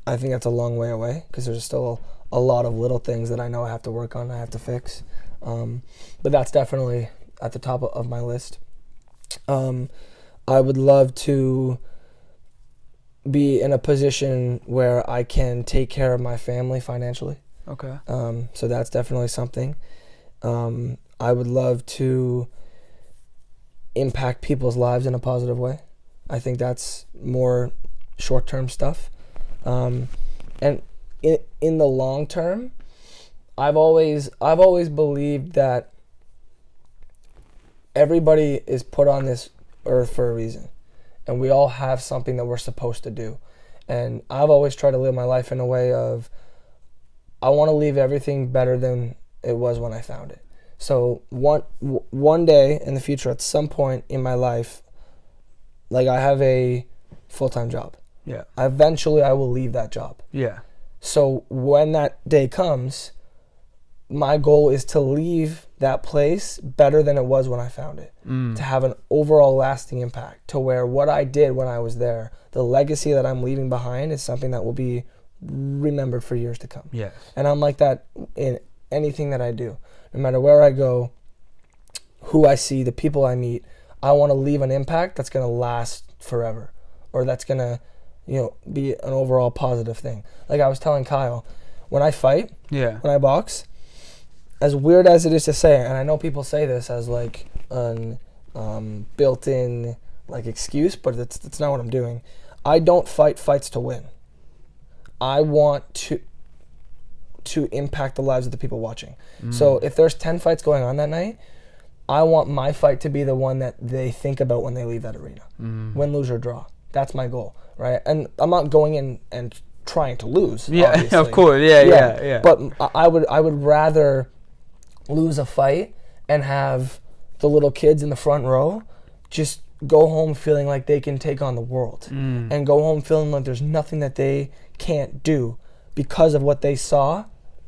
I think that's a long way away because there's still a lot of little things that I know I have to work on, I have to fix. But that's definitely at the top of my list. I would love to be in a position where I can take care of my family financially. Okay. So that's definitely something. I would love to impact people's lives in a positive way. I think that's more short-term stuff. And in the long term, I've always believed that everybody is put on this earth for a reason, and we all have something that we're supposed to do. And I've always tried to live my life in a way of, I want to leave everything better than it was when I found it. So one day in the future, at some point in my life, like, I have a full-time job. Yeah. Eventually I will leave that job. Yeah. So when that day comes, my goal is to leave that place better than it was when I found it. To have an overall lasting impact, to where what I did when I was there, the legacy that I'm leaving behind is something that will be remembered for years to come. Yes. And I'm like that in anything that I do. No matter where I go, who I see, the people I meet, I want to leave an impact that's going to last forever, or that's going to, be an overall positive thing. Like I was telling Kyle, when I fight, when I box, as weird as it is to say, and I know people say this as like an built-in like excuse, but it's not what I'm doing. I don't fight fights to win. I want to impact the lives of the people watching. So if there's 10 fights going on that night, I want my fight to be the one that they think about when they leave that arena. Win, lose, or draw. That's my goal, right? And I'm not going in and trying to lose. Yeah, obviously. of course. Yeah. But I would rather lose a fight and have the little kids in the front row just go home feeling like they can take on the world, and go home feeling like there's nothing that they can't do because of what they saw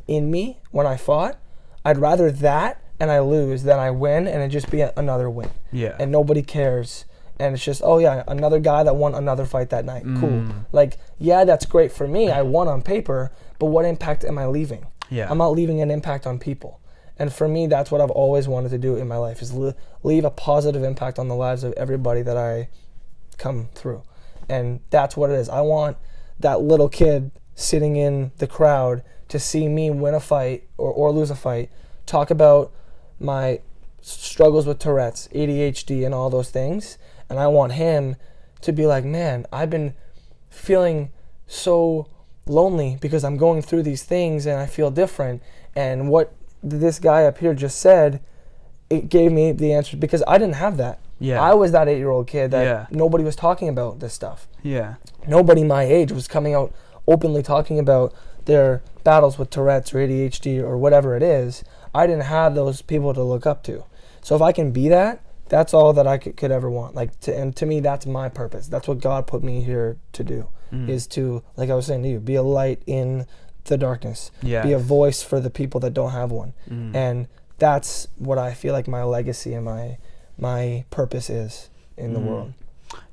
in me when I fought. I'd rather that and I lose than I win and it just be another win. Yeah. And nobody cares. And it's just, oh yeah, another guy that won another fight that night. Cool. Like, yeah, that's great for me. I won on paper, but what impact am I leaving? Yeah. I'm not leaving an impact on people. And for me, that's what I've always wanted to do in my life, is leave a positive impact on the lives of everybody that I come through. And that's what it is. I want that little kid sitting in the crowd to see me win a fight or lose a fight, talk about my struggles with Tourette's, ADHD, and all those things. And I want him to be like, man, I've been feeling so lonely because I'm going through these things and I feel different. And what this guy up here just said, it gave me the answer, because I didn't have that. Yeah. I was that 8-year-old kid that nobody was talking about this stuff. Yeah. Nobody my age was coming out openly talking about their battles with Tourette's or ADHD or whatever it is. I didn't have those people to look up to. So if I can be that, that's all that I could ever want. And to me, that's my purpose. That's what God put me here to do, is to, like I was saying to you, be a light in the darkness. Yeah. Be a voice for the people that don't have one. And that's what I feel like my legacy and my purpose is in the world.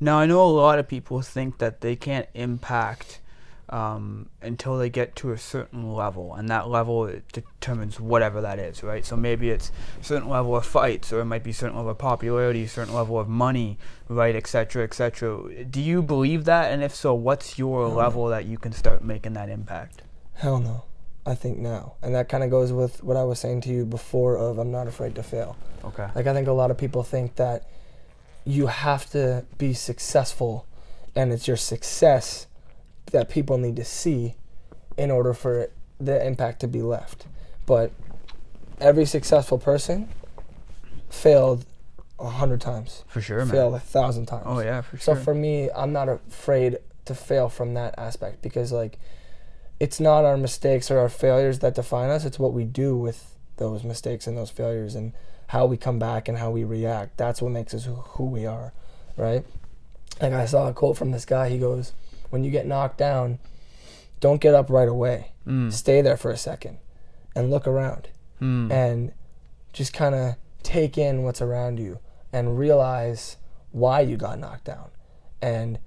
Now, I know a lot of people think that they can't impact until they get to a certain level, and that level determines whatever that is, right? So maybe it's a certain level of fights, or it might be a certain level of popularity, a certain level of money, right, etc., etc. Do you believe that? And if so, what's your level that you can start making that impact? Hell no. I think now. And that kind of goes with what I was saying to you before of I'm not afraid to fail. Okay. Like, I think a lot of people think that you have to be successful, and it's your success that people need to see in order for the impact to be left. But every successful person failed 100 times. For sure, man. Failed 1,000 times. Oh, yeah, for sure. So for me, I'm not afraid to fail from that aspect, because, like, it's not our mistakes or our failures that define us. It's what we do with those mistakes and those failures, and how we come back and how we react. That's what makes us who we are, right? Like, I saw a quote from this guy. He goes, when you get knocked down, don't get up right away. Stay there for a second and look around and just kind of take in what's around you and realize why you got knocked down and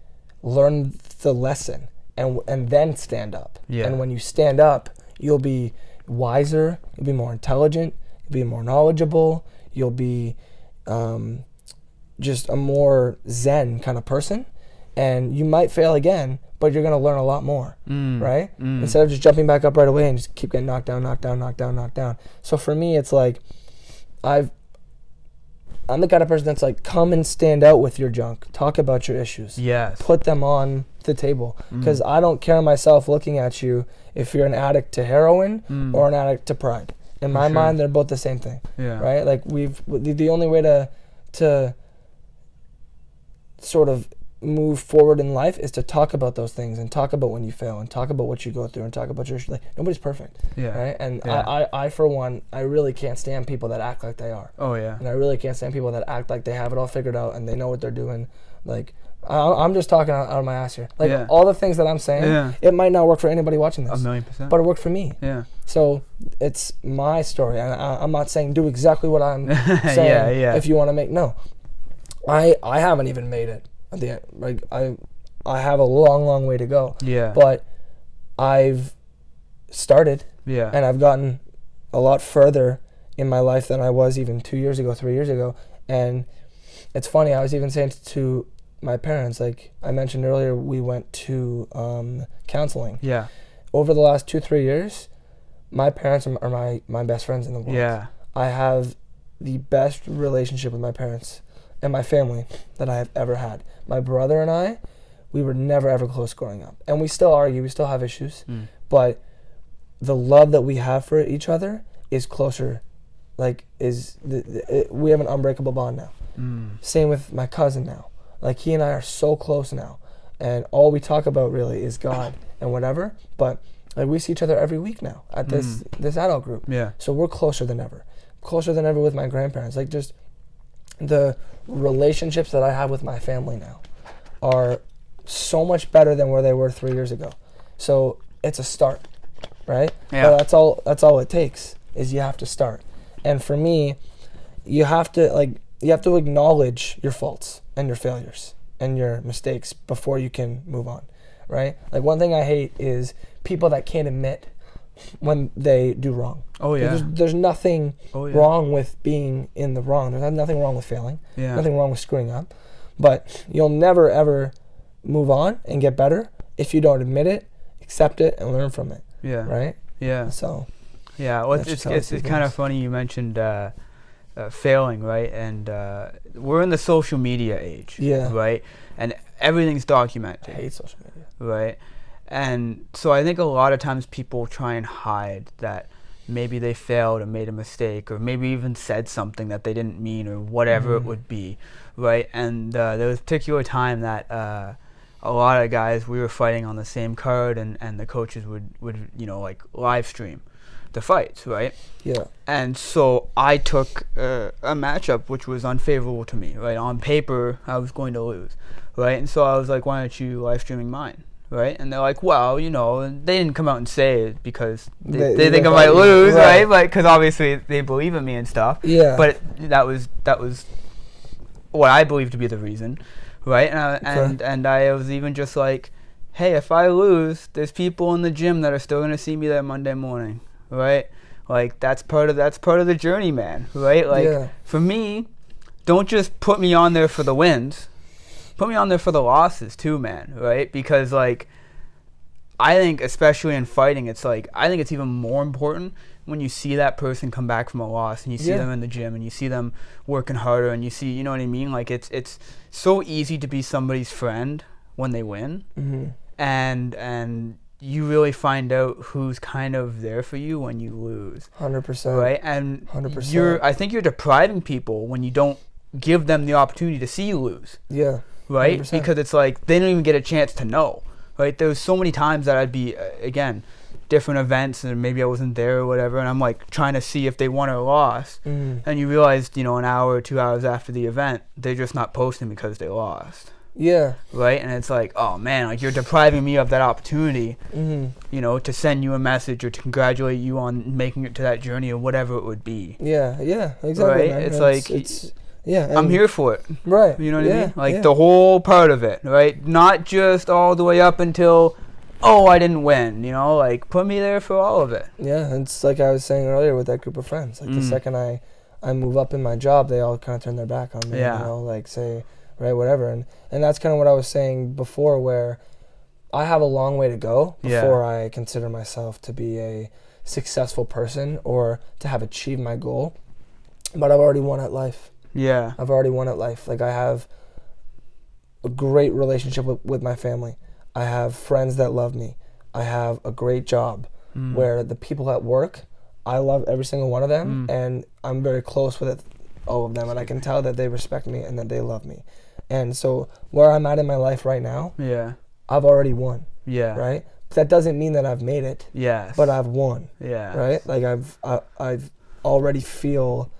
learn the lesson. And then stand up. Yeah. And when you stand up, you'll be wiser, you'll be more intelligent, you'll be more knowledgeable, you'll be just a more zen kind of person. And you might fail again, but you're going to learn a lot more, right? Instead of just jumping back up right away and just keep getting knocked down. So for me, it's like, I'm the kind of person that's like, come and stand out with your junk. Talk about your issues. Yes. Put them on the table. Because I don't care myself looking at you if you're an addict to heroin or an addict to pride. In my mind, they're both the same thing. Yeah. Right? Like, the only way to sort of move forward in life is to talk about those things and talk about when you fail and talk about what you go through and talk about your like, nobody's perfect. Yeah. Right? And I for one, I really can't stand people that act like they are. Oh yeah. And I really can't stand people that act like they have it all figured out and they know what they're doing. Like, I'm just talking out of my ass here. Like, all the things that I'm saying, it might not work for anybody watching this. 1,000,000%. But it worked for me. Yeah. So it's my story. And I'm not saying do exactly what I'm saying if you want to make... No. I haven't even made it at the end. Like, I have a long way to go. Yeah. But I've started. Yeah. And I've gotten a lot further in my life than I was even 2 years ago, 3 years ago. And it's funny, I was even saying to my parents, like I mentioned earlier, we went to counseling. Yeah. Over the last 2-3 years, my parents are my best friends in the world. Yeah. I have the best relationship with my parents and my family that I have ever had. My brother and I, we were never ever close growing up. And we still argue, we still have issues. But the love that we have for each other is closer. Like, we have an unbreakable bond now. Same with my cousin now. Like, he and I are so close now. And all we talk about really is God and whatever. But like, we see each other every week now at this adult group. Yeah. So we're closer than ever. Closer than ever with my grandparents. Like, just the relationships that I have with my family now are so much better than where they were 3 years ago. So it's a start, right? Yeah. But that's all it takes, is you have to start. And for me, you have to acknowledge your faults and your failures and your mistakes before you can move on, right? Like, one thing I hate is people that can't admit when they do wrong. Oh, yeah. There's nothing wrong with being in the wrong. There's nothing wrong with failing. Yeah. Nothing wrong with screwing up. But you'll never, ever move on and get better if you don't admit it, accept it, and learn from it. Yeah. Right? Yeah. So... Yeah, well, it's kind of funny you mentioned failing, right? And we're in the social media age, right? And everything's documented. I hate social media. Right? And so I think a lot of times people try and hide that maybe they failed or made a mistake or maybe even said something that they didn't mean or whatever it would be, right? And there was a particular time that a lot of guys, we were fighting on the same card and the coaches would like live stream the fights, right? Yeah. And so I took a matchup which was unfavorable to me, right? On paper, I was going to lose, right? And so I was like, why aren't you live streaming mine, right? And they're like, well, they didn't come out and say it because they think I might lose, right? But because obviously they believe in me and stuff. Yeah. But that was what I believe to be the reason, right? And I was even just like, hey, if I lose, there's people in the gym that are still gonna see me there Monday morning. Right, like that's part of the journey, man. Right, like for me, don't just put me on there for the wins, put me on there for the losses too, man. Right, because like I think especially in fighting, it's like I think it's even more important when you see that person come back from a loss and you see them in the gym and you see them working harder and you see, you know what I mean? Like it's so easy to be somebody's friend when they win, and you really find out who's kind of there for you when you lose. 100%. Right? And 100%. I think you're depriving people when you don't give them the opportunity to see you lose. Yeah. Right? 100%. Because it's like they don't even get a chance to know. Right? There's so many times that I'd be, again, different events and maybe I wasn't there or whatever, and I'm like trying to see if they won or lost. And you realize, an hour or 2 hours after the event, they're just not posting because they lost. Yeah. Right? And it's like, oh man, like you're depriving me of that opportunity, to send you a message or to congratulate you on making it to that journey or whatever it would be. Yeah, exactly. Right? Man. It's I'm here for it. Right. You know what I mean? Like the whole part of it, right? Not just all the way up until, I didn't win, like put me there for all of it. Yeah, it's like I was saying earlier with that group of friends. Like the second I move up in my job, they all kind of turn their back on me, like say, right, whatever. And that's kind of what I was saying before, where I have a long way to go before I consider myself to be a successful person or to have achieved my goal. But I've already won at life. Yeah. I've already won at life. Like I have a great relationship with my family. I have friends that love me. I have a great job where the people at work, I love every single one of them, and I'm very close with all of them, and I can tell that they respect me and that they love me. And so where I'm at in my life right now, I've already won. Yeah. Right? That doesn't mean that I've made it. Yes. But I've won. Yeah. Right? Like I've already feel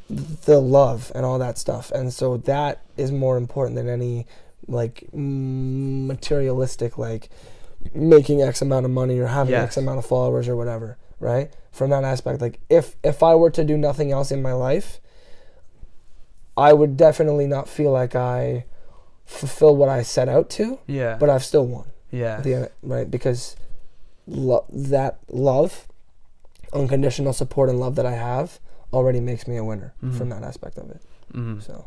the love and all that stuff. And so that is more important than any like materialistic, like making X amount of money or having X amount of followers or whatever, right? From that aspect, like if I were to do nothing else in my life, I would definitely not feel like I fulfill what I set out to. Yeah. But I've still won. Yeah. Right? Because that love, unconditional support and love that I have already makes me a winner from that aspect of it. So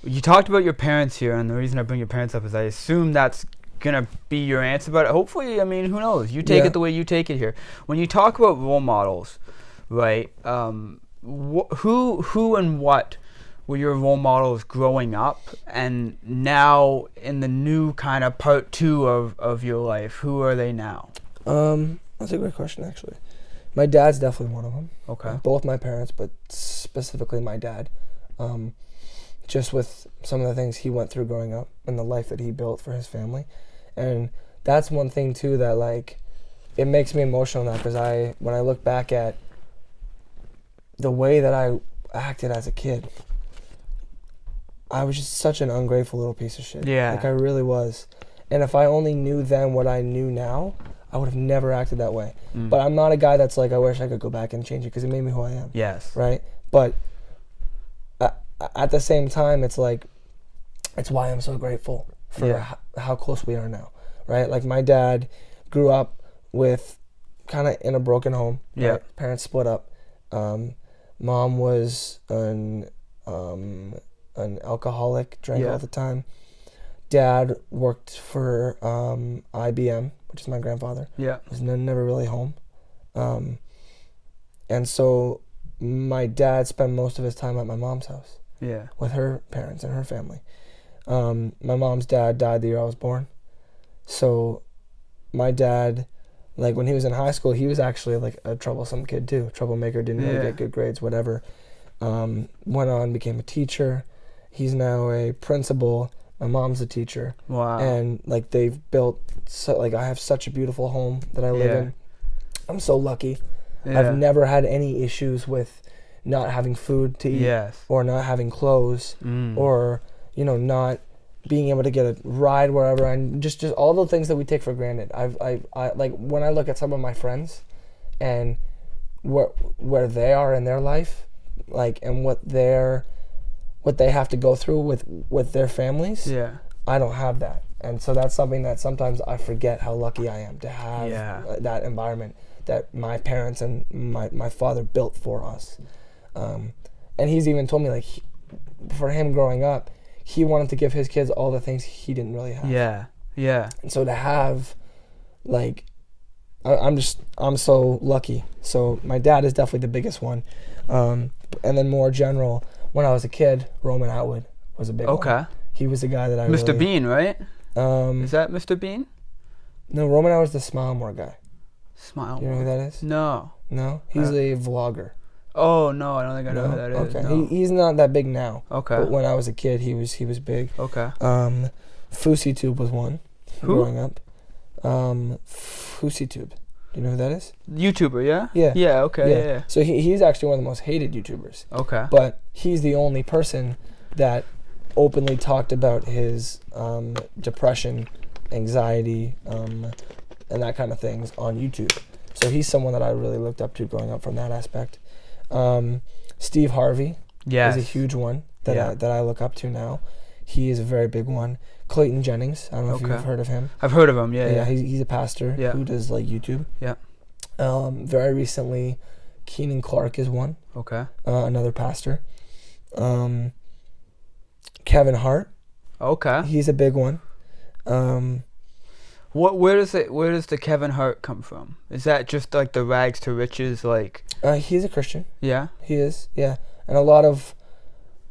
you talked about your parents here, and the reason I bring your parents up is I assume that's gonna be your answer, but hopefully, I mean, who knows? You take it the way you take it here. When you talk about role models, right? Who and what were your role models growing up, and now in the new kind of part 2 of your life, who are they now? That's a great question, actually. My dad's definitely one of them. Okay. Both my parents, but specifically my dad. Just with some of the things he went through growing up and the life that he built for his family. And that's one thing, too, that, like, it makes me emotional now, because when I look back at the way that I acted as a kid, I was just such an ungrateful little piece of shit. Yeah. Like, I really was. And if I only knew then what I knew now, I would have never acted that way. But I'm not a guy that's like, I wish I could go back and change it, because it made me who I am. Yes. Right? But at the same time, it's like, it's why I'm so grateful for how close we are now. Right? Like, my dad grew up with kind of in a broken home. Yeah. Right? Parents split up. Mom was an alcoholic, drank all the time. Dad worked for IBM, which is my grandfather. Yeah. Was never really home. And so my dad spent most of his time at my mom's house. Yeah. With her parents and her family. My mom's dad died the year I was born. So my dad, like, when he was in high school, he was actually like a troublesome kid too. Troublemaker, didn't really get good grades, whatever. Went on, became a teacher. He's now a principal. My mom's a teacher. Wow. And like, they've built, like, I have such a beautiful home that I live in. I'm so lucky. I've never had any issues with not having food to eat or not having clothes or, you know, not being able to get a ride wherever, and just all the things that we take for granted. I like, when I look at some of my friends and where they are in their life, like, and what they have to go through with their families, I don't have that. And so that's something that sometimes I forget how lucky I am to have that environment that my parents and my father built for us. And he's even told me, like, for him growing up, he wanted to give his kids all the things he didn't really have. Yeah, yeah. And so to have, like, I'm so lucky. So my dad is definitely the biggest one. And then more general, when I was a kid, Roman Atwood was a big one. Okay. He was the guy that I Mr. Bean, right? Is that Mr. Bean? No, Roman Atwood's the Smile More guy. Smile More. You know who that is? No. No? He's a vlogger. Oh, no, I don't think I know who that is. Okay. No. He's not that big now. Okay. But when I was a kid, he was big. Okay. FouseyTube was one. Who? Growing up. FouseyTube. Do you know who that is? YouTuber, yeah? Yeah. Yeah, okay, yeah. So he's actually one of the most hated YouTubers. Okay. But he's the only person that openly talked about his depression, anxiety, and that kind of things on YouTube. So he's someone that I really looked up to growing up from that aspect. Steve Harvey is a huge one that I look up to now. He is a very big one. Clayton Jennings, I don't know if you've heard of him. I've heard of him, yeah. He's a pastor who does, like, YouTube. Yeah. Very recently, Keenan Clark is one. Okay. Another pastor. Kevin Hart. Okay. He's a big one. Where does the Kevin Hart come from? Is that just like the rags to riches, like? He's a Christian. Yeah. He is. Yeah, and a lot of,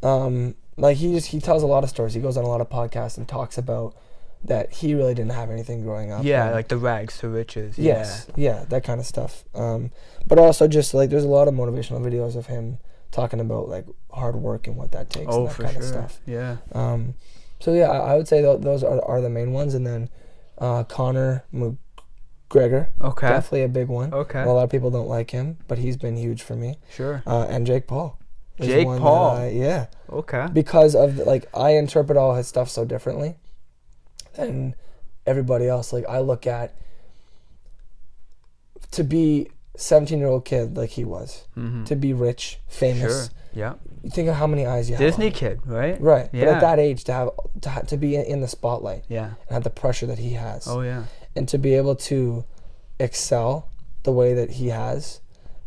like, he tells a lot of stories. He goes on a lot of podcasts and talks about that he really didn't have anything growing up. Yeah, like the rags to riches. Yes. Yeah, that kind of stuff. But also just like, there's a lot of motivational videos of him talking about, like, hard work and what that takes and that kind of stuff. Yeah. So yeah, I would say those are the main ones, and then Conor McGregor. Okay. Definitely a big one. Okay. A lot of people don't like him, but he's been huge for me. Sure. And Jake Paul. Jake Paul. Okay. Because of, like, I interpret all his stuff so differently than everybody else. Like, I look at, to be 17-year-old kid like he was, to be rich, famous. Sure. Yeah. You think of how many eyes you have. Disney kid, right? Right. Yeah. But at that age, to be in the spotlight. Yeah. And have the pressure that he has. Oh yeah. And to be able to excel the way that he has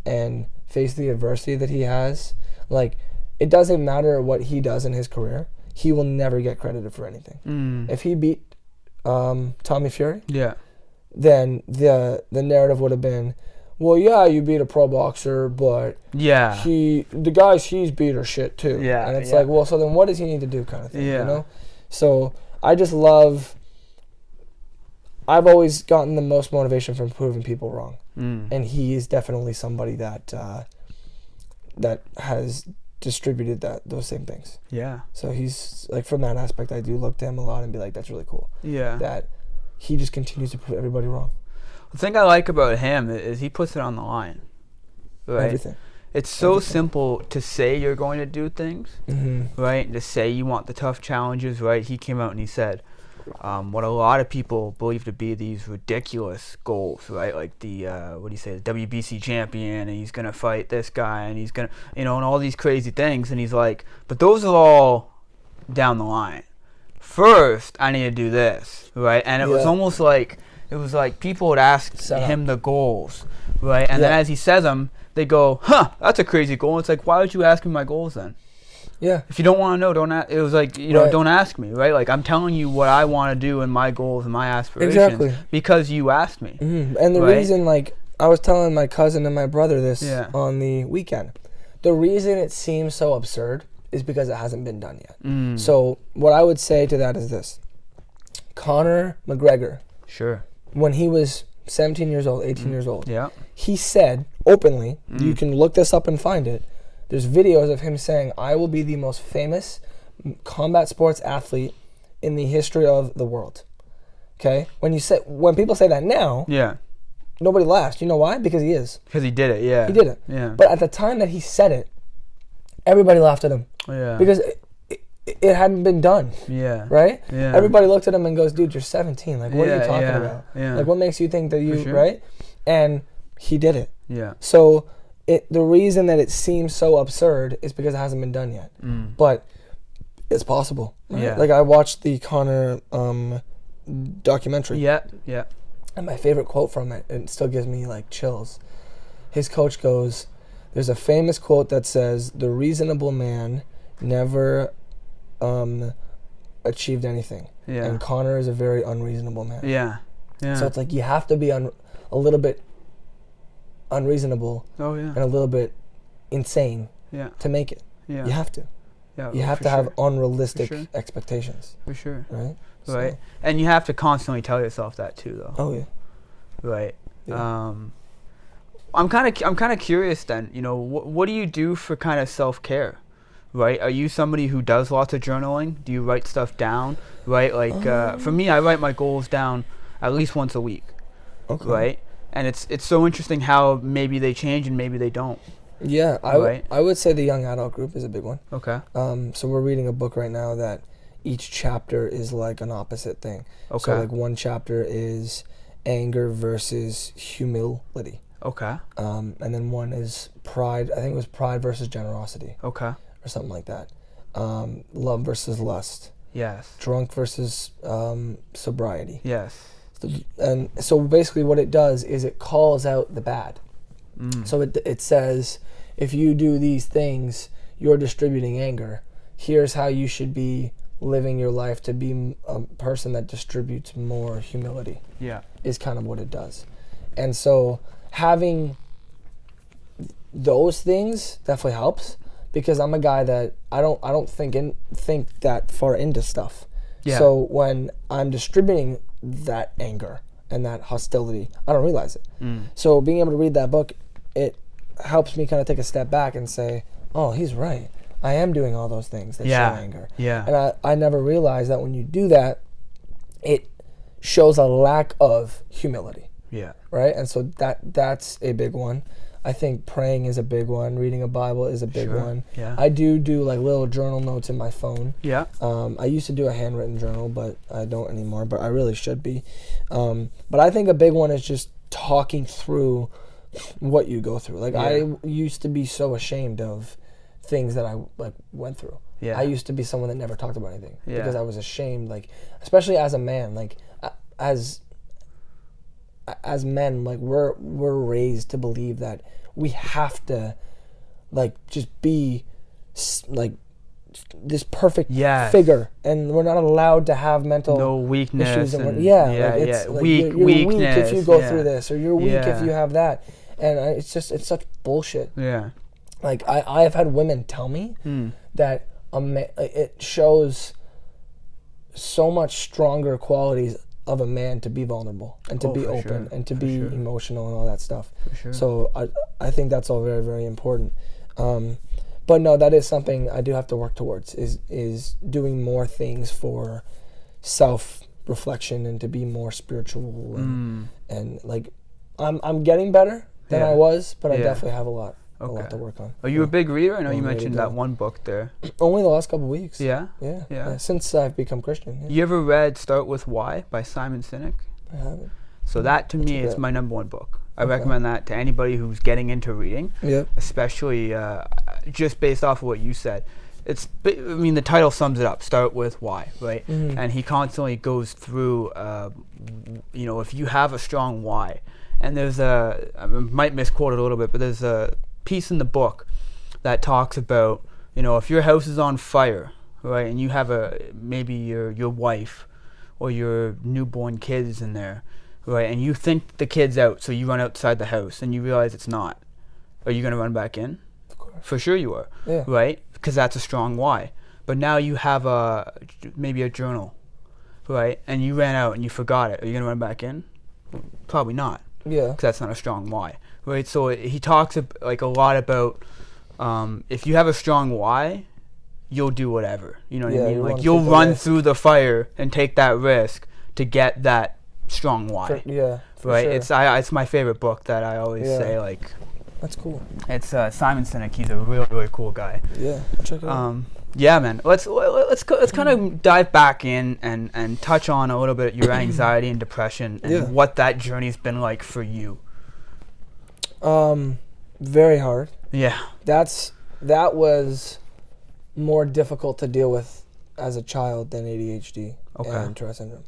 and face the adversity that he has, like, it doesn't matter what he does in his career, he will never get credited for anything. If he beat Tommy Fury, then the narrative would have been, well, yeah, you beat a pro boxer, but the guys he's beat are shit too. Yeah. And it's like, well, so then what does he need to do, kind of thing, you know? So I just love, I've always gotten the most motivation from proving people wrong. And he is definitely somebody that that has distributed those same things. Yeah. So he's, like, from that aspect, I do look to him a lot and be like, that's really cool. Yeah. That he just continues to prove everybody wrong. The thing I like about him is he puts it on the line. Right? Everything. It's so simple to say you're going to do things, right? And to say you want the tough challenges, right? He came out and he said, what a lot of people believe to be these ridiculous goals, right? Like the the WBC champion, and he's gonna fight this guy, and he's gonna, and all these crazy things. And he's like, but those are all down the line. First, I need to do this, right? And it was almost like, people would ask him the goals, right? And then as he says them, they go, huh, that's a crazy goal. It's like, why would you ask me my goals then? Yeah. If you don't want to know, don't ask. It was like, don't ask me, right? Like, I'm telling you what I want to do and my goals and my aspirations because you asked me. And the reason, like, I was telling my cousin and my brother this on the weekend. The reason it seems so absurd is because it hasn't been done yet. So what I would say to that is this. Conor McGregor. Sure. When he was 17 years old, 18 years old, he said openly, you can look this up and find it, there's videos of him saying, I will be the most famous combat sports athlete in the history of the world. Okay? When people say that now, nobody laughs. You know why? Because he is. Because he did it, yeah. He did it. Yeah. But at the time that he said it, everybody laughed at him. Yeah. Because it hadn't been done. Yeah. Right? Yeah. Everybody looked at him and goes, dude, you're 17. Like, what are you talking about? Yeah. Like, what makes you think that you, right? And he did it. Yeah. So the reason that it seems so absurd is because it hasn't been done yet. But it's possible. Right? Yeah. Like, I watched the Conor documentary. Yeah. Yeah. And my favorite quote from it, and it still gives me, like, chills. His coach goes, there's a famous quote that says, the reasonable man never achieved anything. Yeah. And Conor is a very unreasonable man. Yeah. Yeah. So it's like, you have to be a little bit unreasonable and a little bit insane to make it. Yeah. You have to. Yeah, you have to have unrealistic expectations. For sure. Right? Right. So. And you have to constantly tell yourself that too, though. Oh yeah. Right. Yeah. I'm kind of curious then, what do you do for kind of self-care? Right? Are you somebody who does lots of journaling? Do you write stuff down? Right? Like for me, I write my goals down at least once a week. Okay. Right? And it's so interesting how maybe they change and maybe they don't. Yeah, I would say the young adult group is a big one. Okay. So we're reading a book right now that each chapter is like an opposite thing. Okay. So like one chapter is anger versus humility. Okay. And then one is pride. I think it was pride versus generosity. Okay. Or something like that. Love versus lust. Yes. Drunk versus sobriety. Yes. And so basically what it does is it calls out the bad. So it says, if you do these things, you're distributing anger. Here's how you should be living your life to be a person that distributes more humility. Yeah. Is kind of what it does. And so having those things definitely helps, because I'm a guy that I don't think that far into stuff. Yeah. So when I'm distributing that anger and that hostility, I don't realize it. So being able to read that book, it helps me kind of take a step back and say, oh, he's right. I am doing all those things that show anger. Yeah. And I never realized that when you do that, it shows a lack of humility. Yeah. Right? And so that's a big one. I think praying is a big one. Reading a Bible is a big one. Yeah. I do like little journal notes in my phone. Yeah. I used to do a handwritten journal, but I don't anymore, but I really should be. But I think a big one is just talking through what you go through. Like, I used to be so ashamed of things that I like went through. Yeah. I used to be someone that never talked about anything because I was ashamed, like, especially as a man, like as men, like we're raised to believe that we have to like just be like this perfect figure, and we're not allowed to have mental weakness issues. And it's like weak, you're weak weakness, if you go through this, or you're weak if you have that, and it's such bullshit. Yeah. Like I have had women tell me that it shows so much stronger qualities of a man to be vulnerable and to be open and to be emotional and all that stuff. So I think that's all very, very important. But no, that is something I do have to work towards, is doing more things for self-reflection and to be more spiritual and like I'm getting better than I was, but I definitely have a lot to work on. Are you a big reader? I know you mentioned that one book there. Only the last couple of weeks. Yeah? Yeah. Since I've become Christian. Yeah. You ever read Start With Why by Simon Sinek? I haven't. So that to me is my number one book. I recommend that to anybody who's getting into reading, especially just based off of what you said. The title sums it up, Start With Why, right? And he constantly goes through, if you have a strong why, and there's I might misquote it a little bit, but there's a piece in the book that talks about, if your house is on fire, right, and you have maybe your wife or your newborn kids in there, right, and you think the kid's out, so you run outside the house and you realize it's not. Are you going to run back in? Of course. For sure you are, right? Because that's a strong why. But now you have maybe a journal, right, and you ran out and you forgot it. Are you going to run back in? Probably not. Yeah. Because that's not a strong why, right? So he talks a lot about if you have a strong why, you'll do whatever. You know what I mean? Like, you'll run through the fire and take that risk to get that strong why. Right. Sure. It's my favorite book that I always say, like. That's cool. It's Simon Sinek. He's a really, really cool guy. Yeah, I'll check it out. Yeah, man. Let's kind of dive back in and touch on a little bit your anxiety and depression and what that journey's been like for you. Very hard. Yeah. That was more difficult to deal with as a child than ADHD and Tourette syndrome.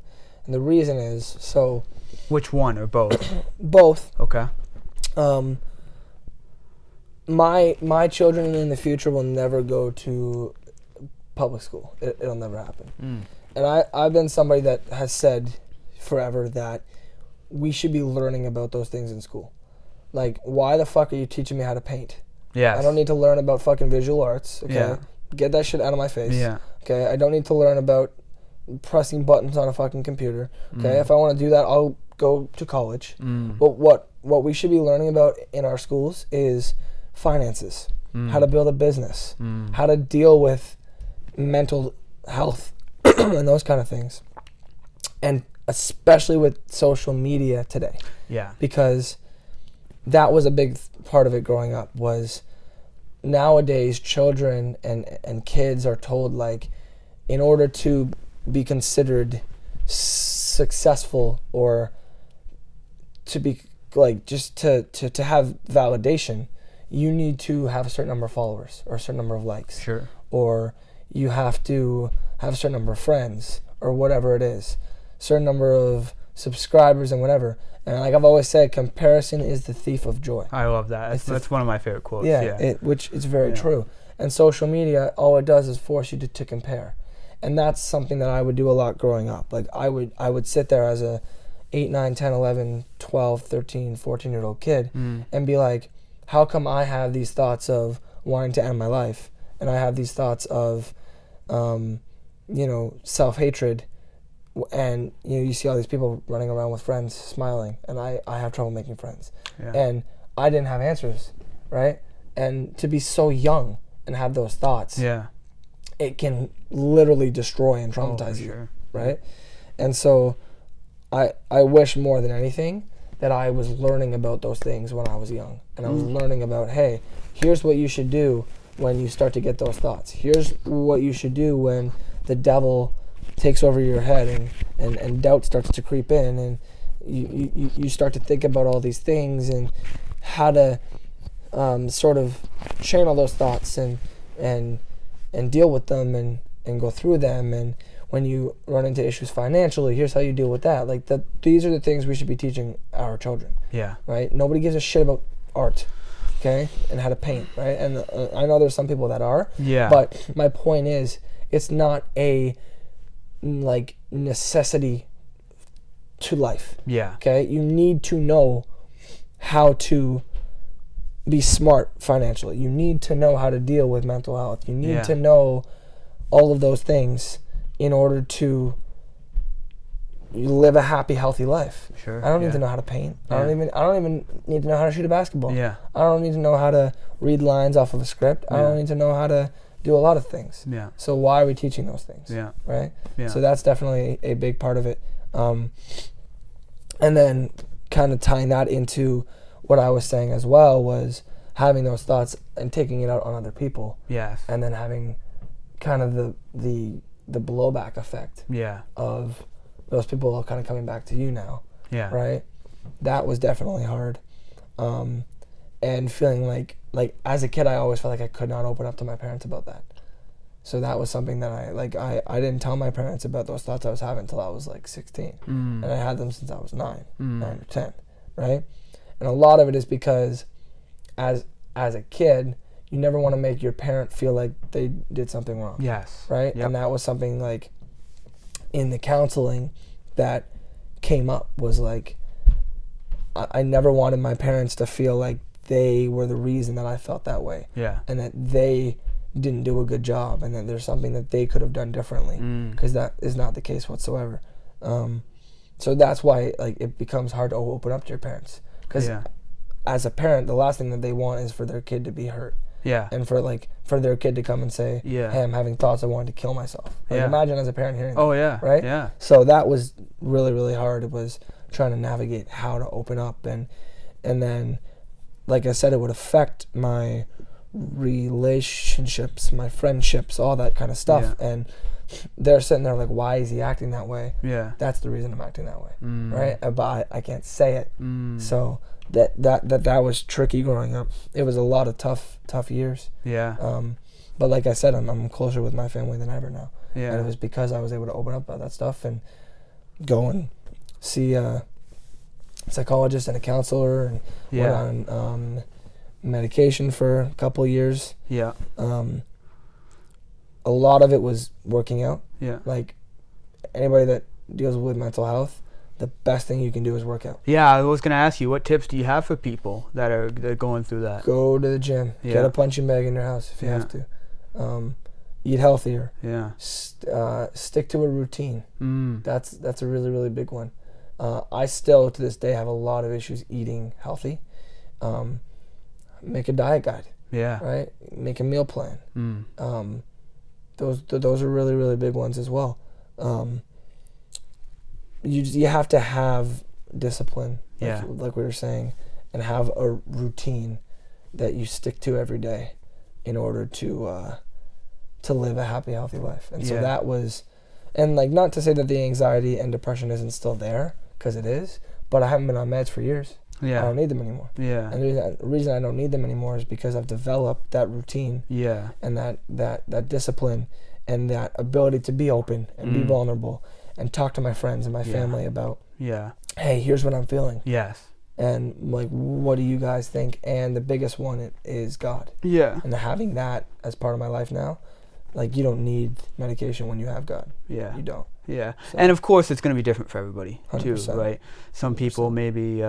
And the reason is, so... Which one, or both? Both. Okay. My children in the future will never go to public school. It'll never happen. And I've been somebody that has said forever that we should be learning about those things in school. Like, why the fuck are you teaching me how to paint? Yes. I don't need to learn about fucking visual arts, okay? Yeah. Get that shit out of my face. Yeah. Okay? I don't need to learn about pressing buttons on a fucking computer. Okay? If I want to do that, I'll go to college. But what we should be learning about in our schools is finances, how to build a business, how to deal with mental health and those kind of things. And especially with social media today. Yeah. Because that was a big part of it growing up, was nowadays children and kids are told, like, in order to be considered successful or to be like just to have validation, you need to have a certain number of followers or a certain number of likes. Sure. Or you have to have a certain number of friends or whatever it is, certain number of subscribers and whatever. And like I've always said, comparison is the thief of joy. I love that. That's one of my favorite quotes. Which is very true. And social media, all it does is force you to compare. And that's something that I would do a lot growing up. Like I would sit there as a 8, 9, 10, 11, 12, 13, 14-year-old kid and be like, how come I have these thoughts of wanting to end my life? And I have these thoughts of, self-hatred. And you see all these people running around with friends smiling, and I have trouble making friends. Yeah. And I didn't have answers, right? And to be so young and have those thoughts, it can literally destroy and traumatize you, right? And so I wish more than anything that I was learning about those things when I was young. And I was learning about, hey, here's what you should do when you start to get those thoughts. Here's what you should do when the devil takes over your head and doubt starts to creep in, and you start to think about all these things and how to sort of channel those thoughts and deal with them and go through them. And when you run into issues financially, here's how you deal with that. Like these are the things we should be teaching our children. Yeah. Right? Nobody gives a shit about art, okay, and how to paint, right? And I know there's some people that are. Yeah. But my point is, it's not a like necessity to life. Yeah. Okay? You need to know how to be smart financially. You need to know how to deal with mental health. You need to know all of those things in order to live a happy, healthy life. Sure. I don't need to know how to paint. Yeah. I don't even need to know how to shoot a basketball. Yeah. I don't need to know how to read lines off of a script. I don't need to know how to do a lot of things. Yeah. So why are we teaching those things? Yeah. Right? Yeah. So that's definitely a big part of it. And then kind of tying that into what I was saying as well was having those thoughts and taking it out on other people. Yes. And then having kind of the blowback effect. Yeah. Of those people kind of coming back to you now. Yeah. Right? That was definitely hard. And feeling like as a kid, I always felt like I could not open up to my parents about that. So that was something that I didn't tell my parents about those thoughts I was having until I was like 16. And I had them since I was 9 or 10, right? And a lot of it is because as a kid, you never want to make your parent feel like they did something wrong. Yes. Right? Yep. And that was something like in the counseling that came up was like, I never wanted my parents to feel like they were the reason that I felt that way. Yeah. And that they didn't do a good job and that there's something that they could have done differently, because that is not the case whatsoever. So that's why like it becomes hard to open up to your parents, because as a parent, the last thing that they want is for their kid to be hurt. Yeah. And for their kid to come and say, hey, I'm having thoughts, I wanted to kill myself. Like imagine as a parent hearing that. Oh yeah. Right? Yeah. So that was really, really hard. It was trying to navigate how to open up, and then like I said, it would affect my relationships, my friendships, all that kind of stuff. Yeah. And they're sitting there like, why is he acting that way? Yeah. That's the reason I'm acting that way. Right? But I can't say it. So that was tricky growing up. It was a lot of tough years. Yeah. But like I said, I'm closer with my family than ever now. Yeah. And it was because I was able to open up about that stuff and go and see a psychologist and a counselor, and went on medication for a couple of years. Yeah. A lot of it was working out. Yeah. Like anybody that deals with mental health, the best thing you can do is work out. Yeah, I was gonna ask you, what tips do you have for people that are going through that? Go to the gym. Yeah. Get a punching bag in your house if you have to. Eat healthier. Yeah. Stick to a routine. That's a really, really big one. I still to this day have a lot of issues eating healthy. Make a diet guide. Yeah. Right. Make a meal plan. Those are really, really big ones as well. You have to have discipline, like we were saying, and have a routine that you stick to every day in order to live a happy, healthy life. And so that was, and like not to say that the anxiety and depression isn't still there, because it is, but I haven't been on meds for years. Yeah. I don't need them anymore. Yeah. And the reason I don't need them anymore is because I've developed that routine. Yeah. And that discipline and that ability to be open and be vulnerable and talk to my friends and my family about, hey, here's what I'm feeling. Yes. And like, what do you guys think? And the biggest one is God. Yeah. And having that as part of my life now, like you don't need medication when you have God. Yeah. You don't. Yeah. So. And of course it's going to be different for everybody 100%. Too, right? Some people 100%. Maybe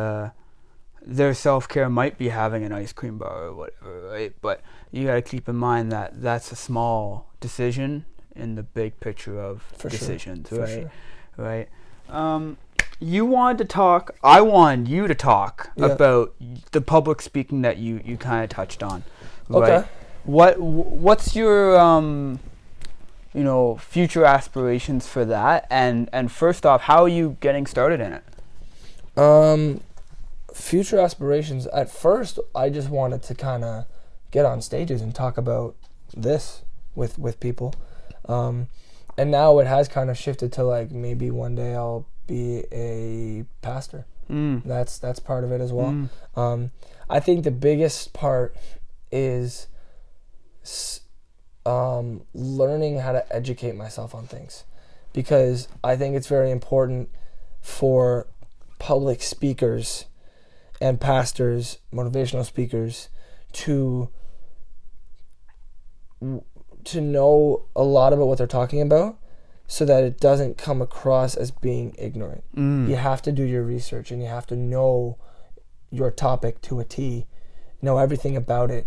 their self-care might be having an ice cream bar or whatever, right? But you got to keep in mind that that's a small decision in the big picture of for decisions, sure. Right? For sure. Right. You wanted to talk. I wanted you to talk about the public speaking that you kind of touched on. Right? Okay. What's your future aspirations for that? And first off, how are you getting started in it? future aspirations, at first, I just wanted to kind of get on stages and talk about this with people. And now it has kind of shifted to like maybe one day I'll be a pastor. That's part of it as well. I think the biggest part is learning how to educate myself on things, because I think it's very important for public speakers and pastors, motivational speakers, to know a lot about what they're talking about, so that it doesn't come across as being ignorant. You have to do your research, and you have to know your topic to a T, know everything about it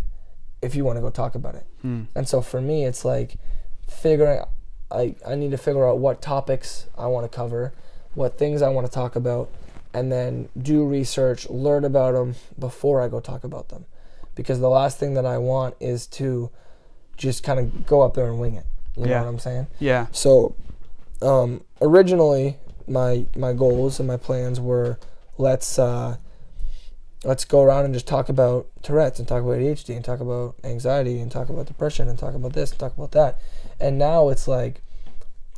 if you want to go talk about it. And so for me, it's like I need to figure out what topics I want to cover, what things I want to talk about, and then do research, learn about them before I go talk about them. Because the last thing that I want is to just kind of go up there and wing it. You know what I'm saying? Yeah. So originally my goals and my plans were, let's go around and just talk about Tourette's and talk about ADHD and talk about anxiety and talk about depression and talk about this and talk about that. And now it's like,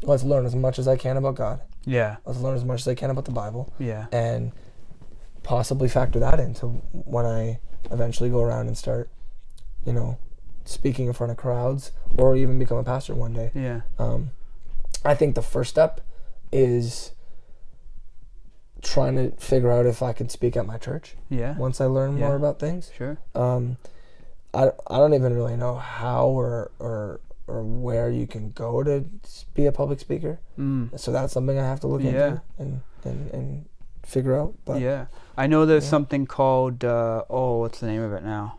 let's learn as much as I can about God. Yeah. Let's learn as much as I can about the Bible. Yeah. And possibly factor that into when I eventually go around and start, speaking in front of crowds, or even become a pastor one day. Yeah. I think the first step is trying to figure out if I can speak at my church. Yeah. Once I learn more about things. Sure. I don't even really know how or where you can go to be a public speaker. So that's something I have to look into and figure out. But yeah. I know there's something called what's the name of it now?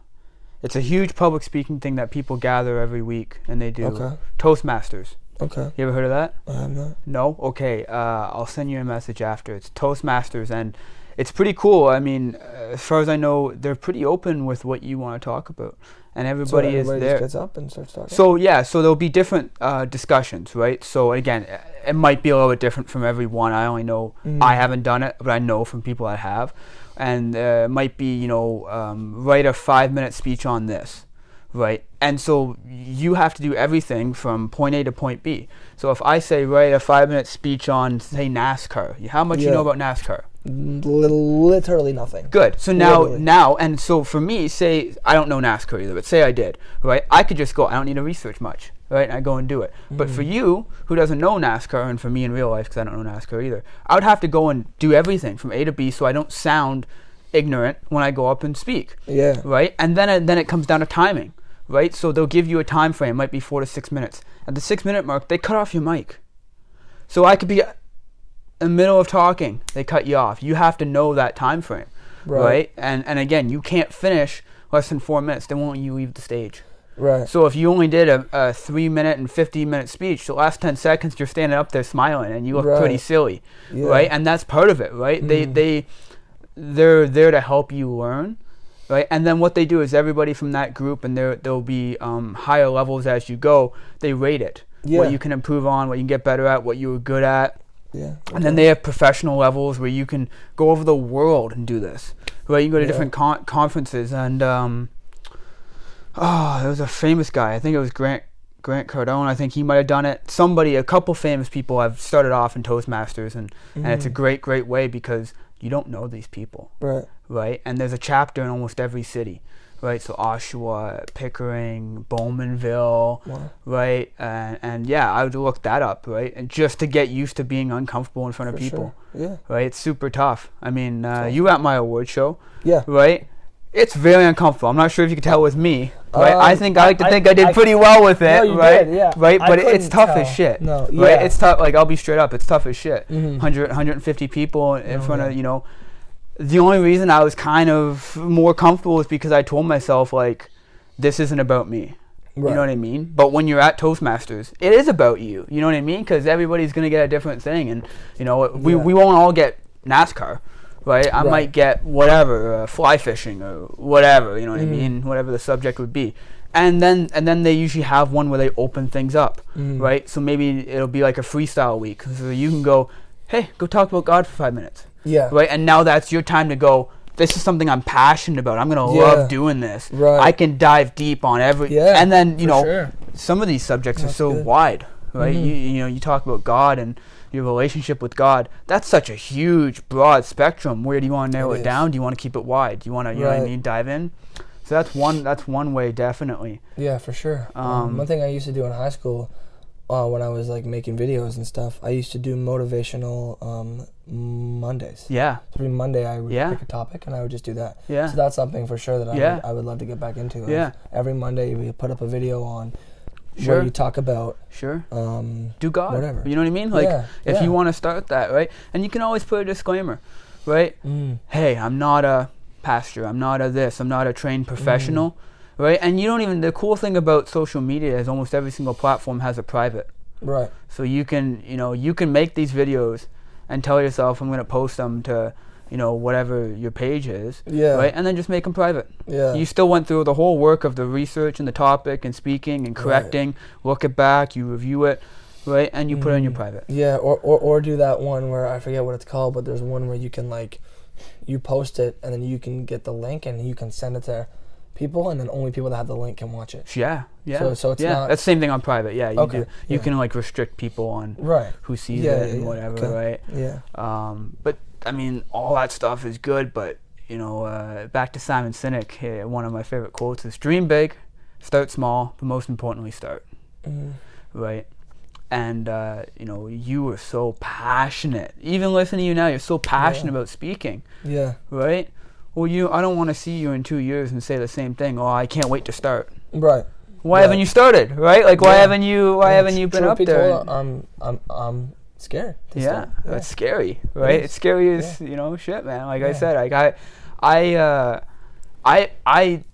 It's a huge public speaking thing that people gather every week, and they do Toastmasters. Okay. You ever heard of that? I have not. No? Okay. I'll send you a message after. It's Toastmasters, and it's pretty cool. I mean, as far as I know, they're pretty open with what you want to talk about, and everybody is there. Just gets up and starts talking. So there'll be different discussions, right? So again, it might be a little bit different from everyone. I only know I haven't done it, but I know from people that have, and it might be write a 5-minute speech on this. Right, and so you have to do everything from point A to point B. So if I say write a 5-minute speech on, say, NASCAR, how much you know about NASCAR? Literally nothing. Good. So now, and so for me, say I don't know NASCAR either, but say I did, right? I could just go. I don't need to research much, right? And I go and do it. But for you, who doesn't know NASCAR, and for me in real life, because I don't know NASCAR either, I would have to go and do everything from A to B, so I don't sound ignorant when I go up and speak. Yeah. Right, and then it comes down to timing. Right, so they'll give you a time frame, might be 4 to 6 minutes. At the 6-minute mark, they cut off your mic. So I could be in the middle of talking, they cut you off. You have to know that time frame, right? And again, you can't finish less than 4 minutes. They won't let you leave the stage. Right. So if you only did a 3-minute and 15-minute speech, the last 10 seconds you're standing up there smiling and you look pretty silly, right? And that's part of it, right? They're there to help you learn. Right, and then what they do is everybody from that group, and there'll be higher levels as you go. They rate it, what you can improve on, what you can get better at, what you were good at. Yeah. Okay. And then they have professional levels where you can go over the world and do this. Right, you can go to different conferences, and there was a famous guy. I think it was Grant Cardone. I think he might have done it. A couple famous people have started off in Toastmasters, and it's a great way because you don't know these people. Right, and there's a chapter in almost every city, right? So Oshawa, Pickering, Bowmanville, right? And I would look that up, right? And just to get used to being uncomfortable in front of people, right? It's super tough. I mean, you were at my award show, right? It's very uncomfortable. I'm not sure if you could tell with me, right? I like to think I did pretty well with it, right? Did, right, but it's tough as shit. No, right? It's tough. Like, I'll be straight up, it's tough as shit. 150 people in front of, The only reason I was kind of more comfortable is because I told myself, like, this isn't about me. Right. You know what I mean? But when you're at Toastmasters, it is about you. You know what I mean? Because everybody's going to get a different thing. And, we won't all get NASCAR, right? I might get whatever, fly fishing or whatever, you know what I mean? Whatever the subject would be. And then they usually have one where they open things up, right? So maybe it'll be like a freestyle week. So you can go, hey, go talk about God for 5 minutes. Yeah. Right. And now that's your time to go. this is something I'm passionate about. I'm gonna love doing this. Right. I can dive deep on every. Yeah. And then some of these subjects are so wide, right? You talk about God and your relationship with God. That's such a huge, broad spectrum. Where do you want to narrow it down? Do you want to keep it wide? Do you want to, you know what I mean, dive in? So that's one way, definitely. Yeah, for sure. One thing I used to do in high school, when I was like making videos and stuff, I used to do motivational Mondays. Yeah. So every Monday I would pick a topic and I would just do that. Yeah. So that's something for sure that I would love to get back into. Yeah. Every Monday we put up a video on where you talk about do God. Whatever. You know what I mean? Like if you want to start that, right? And you can always put a disclaimer, right? Hey, I'm not a pastor. I'm not a this. I'm not a trained professional. Right, and you don't even. The cool thing about social media is almost every single platform has a private. Right. So you can make these videos, and tell yourself I'm going to post them to, whatever your page is. Yeah. Right, and then just make them private. Yeah. You still went through the whole work of the research and the topic and speaking and correcting. Look it back, you review it, right, and you put it in your private. Yeah, or do that one where I forget what it's called, but there's one where you can you post it and then you can get the link and you can send it to people, and then only people that have the link can watch it. Yeah. So it's not... That's the same thing on private. Yeah, you can restrict people on who sees it and whatever, right? Yeah. But I mean, all that stuff is good, but back to Simon Sinek. One of my favorite quotes is: "Dream big, start small, but most importantly, start." Right. And you were so passionate. Even listening to you now, you're so passionate about speaking. Yeah. Right. Well, I don't want to see you in 2 years and say the same thing. Oh, I can't wait to start. Right. Why haven't you started? Right? Like, why haven't you been up there? I'm scared. That's scary. Right? It's scary as shit, man. Like I said, I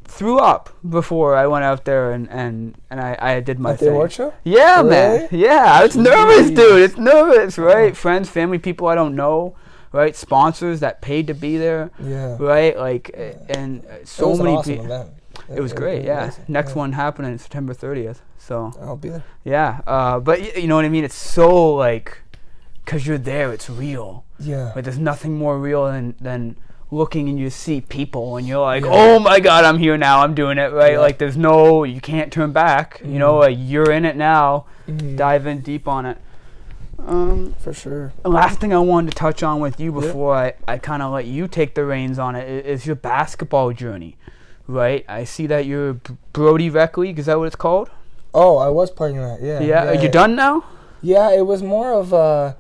threw up before I went out there and I did my thing. At the award show? Yeah, man. Yeah, it's nervous, dude. It's nervous, right? Friends, family, people I don't know. Right, sponsors that paid to be there. Yeah. Right, and so many people. It was great. Yeah. Next one happening September 30th. So I'll be there. Yeah. But you know what I mean. It's so because you're there. It's real. Yeah. Like there's nothing more real than looking and you see people and you're like, oh my God, I'm here now. I'm doing it. Right. Yeah. Like you can't turn back. You're in it now. Dive in deep on it. For sure. Last thing I wanted to touch on with you before I kind of let you take the reins on it is your basketball journey, right? I see that you're Brody Rec League. Is that what it's called? Oh, I was playing that. Yeah. Yeah. Are you done now? Yeah, it was more of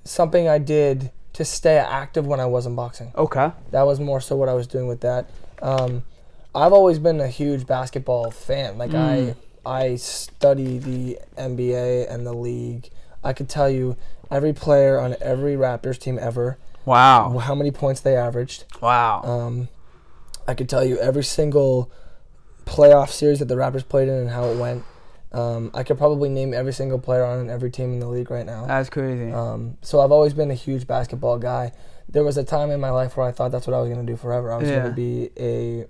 something I did to stay active when I wasn't boxing. Okay. That was more so what I was doing with that. I've always been a huge basketball fan. I study the NBA and the league. I could tell you every player on every Raptors team ever. Wow. How many points they averaged. Wow. I could tell you every single playoff series that the Raptors played in and how it went. I could probably name every single player on every team in the league right now. That's crazy. So I've always been a huge basketball guy. There was a time in my life where I thought that's what I was going to do forever. I was going to be a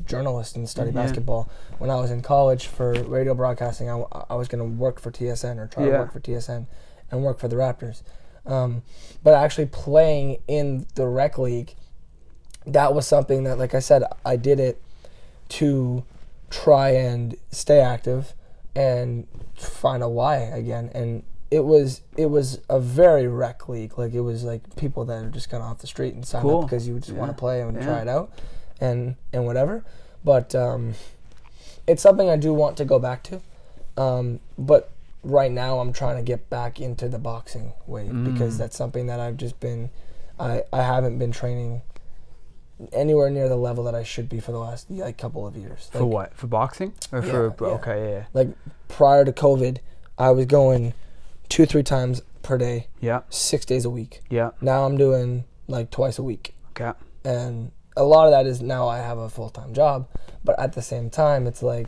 journalist and study basketball. When I was in college for radio broadcasting, I was going to work for TSN or try to work for TSN and work for the Raptors. But actually playing in the rec league, that was something that, like I said, I did it to try and stay active and find a why again. And it was a very rec league. Like it was like people that are just kind of off the street and sign up because you just want to play and try it out. And whatever, but it's something I do want to go back to. But right now I'm trying to get back into the boxing way because that's something that I've just been. I haven't been training anywhere near the level that I should be for the last couple of years. For what? For boxing or okay, yeah. Like prior to COVID, I was going 2-3 times per day. Yeah. 6 days a week. Yeah. Now I'm doing twice a week. Okay. And a lot of that is now I have a full-time job, but at the same time, it's I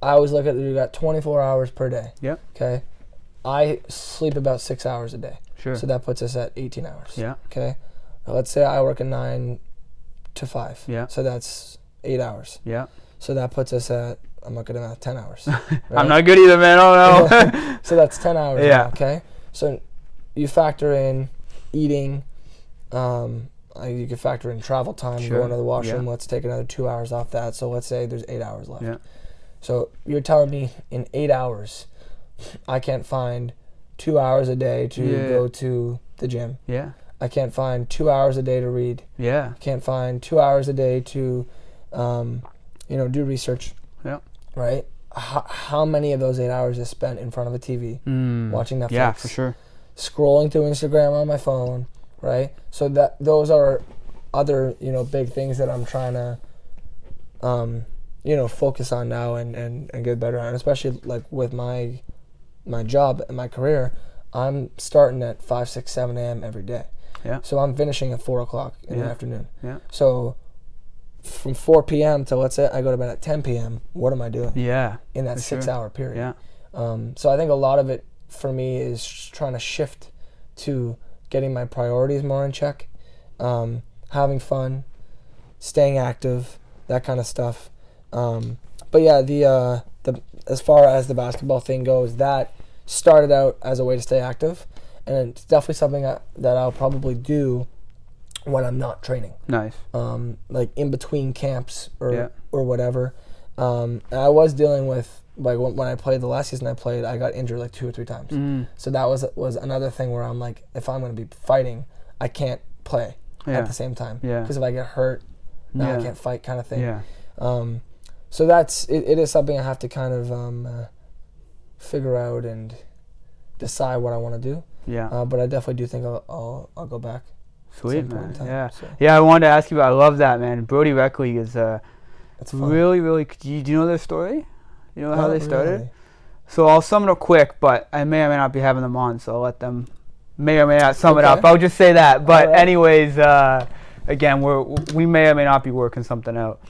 always look at you got 24 hours per day. Yeah. Okay. I sleep about 6 hours a day. Sure. So that puts us at 18 hours. Yeah. Okay. Let's say I work a 9 to 5. Yeah. So that's 8 hours. Yeah. So that puts us at, I'm not good at math, 10 hours. Right? I'm not good either, man. Oh no. So that's 10 hours. Yeah. Now, okay. So you factor in eating. You could factor in travel time, going to the washroom. Let's take another 2 hours off that. So let's say there's 8 hours left. Yeah. So you're telling me in 8 hours, I can't find 2 hours a day to go to the gym. Yeah. I can't find 2 hours a day to read. Yeah. I can't find 2 hours a day to, do research. Yeah. Right? How many of those 8 hours is spent in front of a TV, watching Netflix? Yeah, for sure. Scrolling through Instagram on my phone, right? So those are other, big things that I'm trying to, focus on now and get better at. And especially like with my job and my career, I'm starting at 5, 6, 7 a.m. every day. Yeah. So I'm finishing at 4 o'clock in the afternoon. Yeah. So from 4 p.m. to, let's say I go to bed at 10 p.m., what am I doing? Yeah. In that 6 hour period. Yeah. So I think a lot of it for me is trying to shift to getting my priorities more in check, having fun, staying active, that kind of stuff. But yeah, the as far as the basketball thing goes, that started out as a way to stay active, and it's definitely something that I'll probably do when I'm not training. Nice. Like in between camps or whatever. And I was dealing with, like, when I played the last season I got injured like 2 or 3 times. So that was another thing where I'm like, if I'm going to be fighting, I can't play at the same time. Because if I get hurt, now I can't fight, kind of thing. Yeah. So it is something I have to kind of figure out and decide what I want to do. Yeah. But I definitely do think I'll go back. Sweet, man. Yeah, I wanted to ask you about, I love that, man. Brody Reckley is really, really, do you know their story? You know how they started? Really. So I'll sum it up quick, but I may or may not be having them on, so I'll let them may or may not sum it up. I'll just say that. But anyways, again, we may or may not be working something out.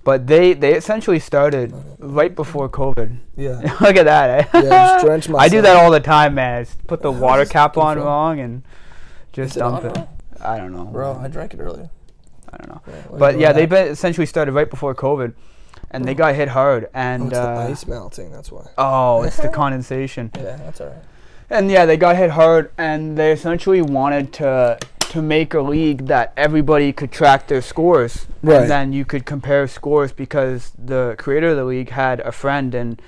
But they essentially started right before COVID. Yeah. Look at that, eh? Yeah, just drench myself. I do that all the time, man. Just put the water cap on wrong and just dump it. I don't know. Bro, I drank it earlier. I don't know. Yeah, but yeah, they essentially started right before COVID, and they got hit hard. And it's the ice melting, that's why. Oh, it's the condensation. Yeah, that's all right. And yeah, they got hit hard, and they essentially wanted to make a league that everybody could track their scores. Right. And then you could compare scores, because the creator of the league had a friend in,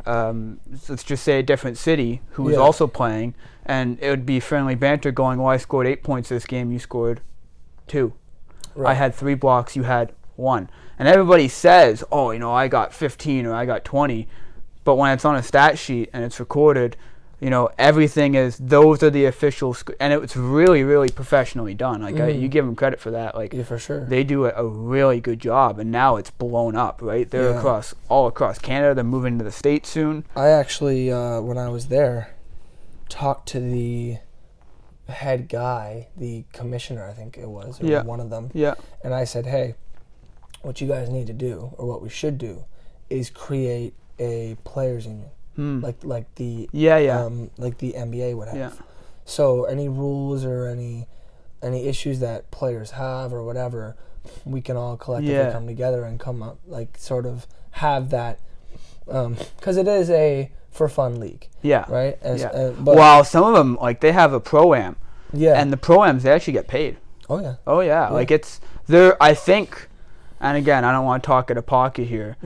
let's just say, a different city who was also playing, and it would be friendly banter going, well, I scored 8 points this game, you scored 2. Right. I had 3 blocks, you had 1. And everybody says, oh, I got 15 or I got 20. But when it's on a stat sheet and it's recorded, everything is, those are the official and it's really, really professionally done. Like, you give them credit for that. Like, yeah, for sure. They do a really good job, and now it's blown up, right? They're all across Canada. They're moving to the States soon. I actually, when I was there, talked to the head guy, the commissioner, I think it was, or one of them. Yeah. And I said, hey, what you guys need to do, or what we should do, is create a players union. Like the like the NBA would have. Yeah. So any rules or any issues that players have or whatever, we can all collectively come together and come up, like, sort of have that, because it is a for fun league. Yeah. Right. Well, some of them, like, they have a pro-am. Yeah. And the pro-ams, they actually get paid. Oh yeah. Oh yeah. Like, it's there. I think, and again, I don't want to talk out of pocket here,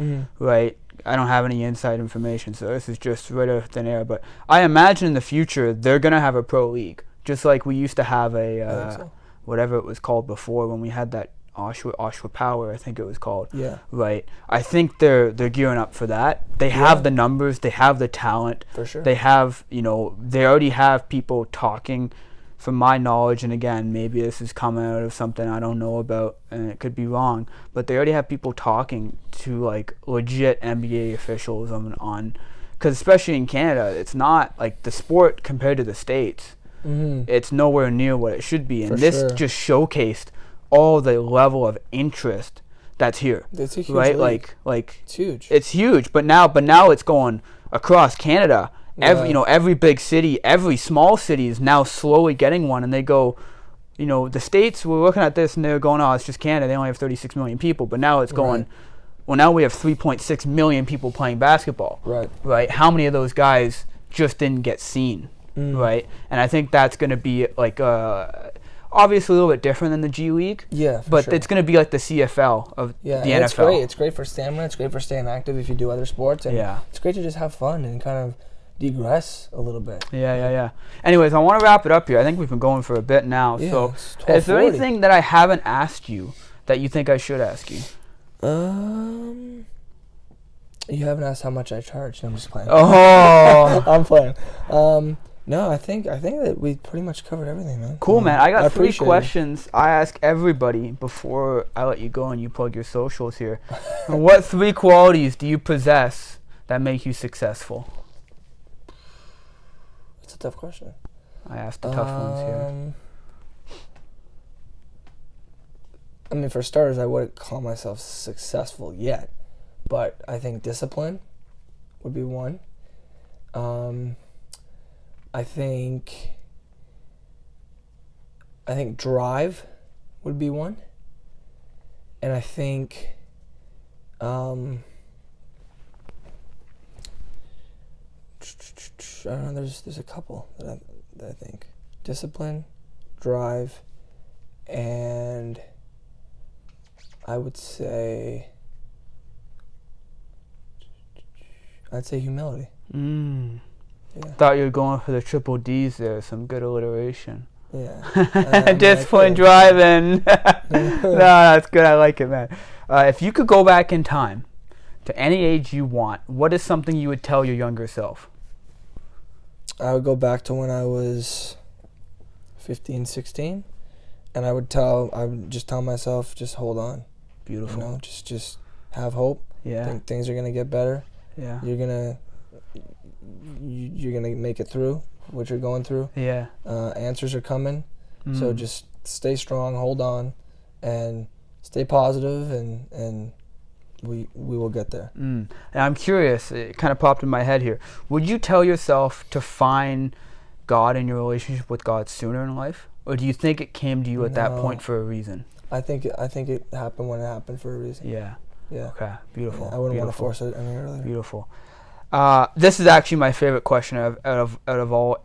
right? I don't have any inside information, so this is just right out of thin air. But I imagine in the future they're gonna have a pro league, just like we used to have a whatever it was called before, when we had that Oshawa Power, I think it was called. Yeah. Right. I think they're gearing up for that. They have the numbers, they have the talent. For sure. They have, they already have people talking. From my knowledge, and again, maybe this is coming out of something I don't know about, and it could be wrong, but they already have people talking to, like, legit NBA officials on, because especially in Canada, it's not like the sport compared to the States. It's nowhere near what it should be, and this just showcased all the level of interest that's here. It's a huge league. Like it's huge. It's huge, but now it's going across Canada. Every big city, every small city is now slowly getting one, and they go, the States, we're looking at this and they're going, oh, it's just Canada, they only have 36 million people, but now it's going, well, now we have 3.6 million people playing basketball. Right. How many of those guys just didn't get seen? right? And I think that's going to be like obviously a little bit different than the G League. Yeah, but sure. It's going to be like the CFL of the NFL. It's great. It's great for stamina. It's great for staying active if you do other sports. And it's great to just have fun and kind of degress a little bit. Yeah. Anyways, I want to wrap it up here. I think we've been going for a bit now. Yeah, so, is there anything that I haven't asked you that you think I should ask you? You haven't asked how much I charge. No, I'm just playing. Oh, I'm playing. No, I think that we pretty much covered everything, man. Cool, man. I got 3 questions I ask everybody before I let you go and you plug your socials here. What 3 qualities do you possess that make you successful? That's a tough question. I asked the tough ones here. I mean, for starters, I wouldn't call myself successful yet, but I think discipline would be one. I think drive would be one, and I think I don't know. There's a couple that I think discipline, drive, and I would say humility. Yeah. Thought you were going for the triple D's there. Some good alliteration. Yeah. Discipline, driving. No, that's good. I like it, man. If you could go back in time to any age you want, what is something you would tell your younger self? I would go back to when I was 15, 16, and I would just tell myself, just hold on. Beautiful. You know, just have hope. Yeah. Think things are gonna get better. Yeah. You're gonna make it through what you're going through. Yeah. Answers are coming. So just stay strong, hold on, and stay positive, and we will get there. And I'm curious, it kind of popped in my head here. Would you tell yourself to find God in your relationship with God sooner in life? Or do you think it came to you at that point for a reason? I think it happened when it happened for a reason. Yeah. Okay. Beautiful. Yeah, I wouldn't want to force it any earlier. Beautiful. This is actually my favorite question out of all.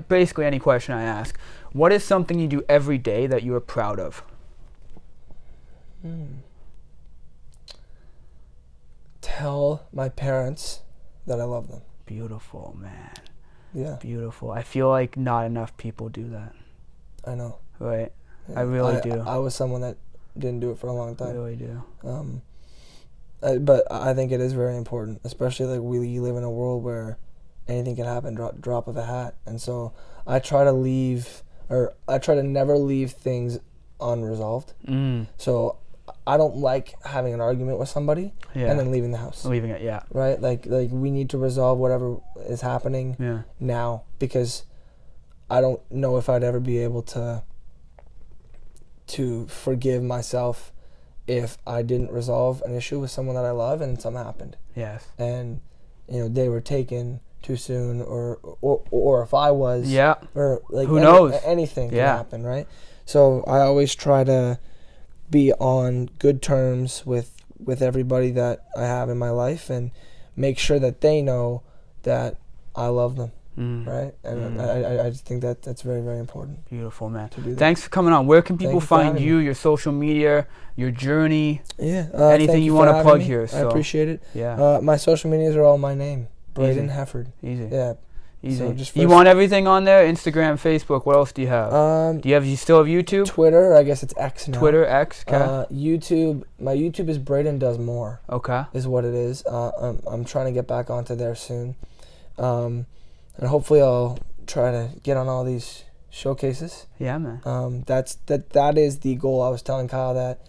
Basically, any question I ask. What is something you do every day that you are proud of? Tell my parents that I love them. Beautiful, man. Yeah. Beautiful. I feel like not enough people do that. I know. Right. Yeah, I really do. I was someone that didn't do it for a long time. I really do. But I think it is very important, especially like we live in a world where anything can happen, drop of a hat. And so I try to never leave things unresolved. So I don't like having an argument with somebody and then leaving the house. Leaving it, yeah. Right? Like we need to resolve whatever is happening now, because I don't know if I'd ever be able to forgive myself if I didn't resolve an issue with someone that I love and something happened. Yes. And they were taken too soon, or if I was, or like who knows, anything can happen, right? So I always try to be on good terms with everybody that I have in my life, and make sure that they know that I love them. Right? And I just think that's very, very important. Beautiful, man. To do that. Thanks for coming on. Where can people find you, your social media, your journey? Yeah. Anything you want to plug here? So. I appreciate it. Yeah. My social medias are all my name. Braydon Hefford. Easy. Yeah. Easy. So just you want everything on there? Instagram, Facebook. What else do you have? You still have YouTube? Twitter. I guess it's X now. Twitter, X. Okay. YouTube. My YouTube is Braydon Does More. Okay. Is what it is. I'm trying to get back onto there soon. And hopefully I'll try to get on all these showcases. Yeah, man. That is the goal. I was telling Kyle that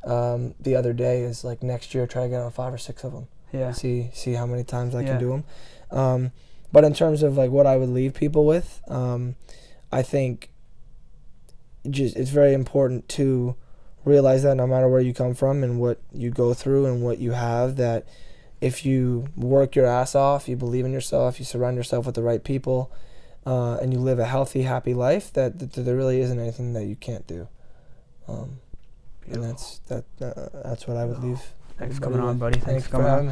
the other day, is like next year try to get on 5 or 6 of them. Yeah. See how many times I can do them. But in terms of like what I would leave people with, I think it's very important to realize that no matter where you come from and what you go through and what you have, that if you work your ass off, you believe in yourself, you surround yourself with the right people, and you live a healthy, happy life, that there really isn't anything that you can't do. And that's what I would leave. Thanks for coming on, buddy. Thanks for having me.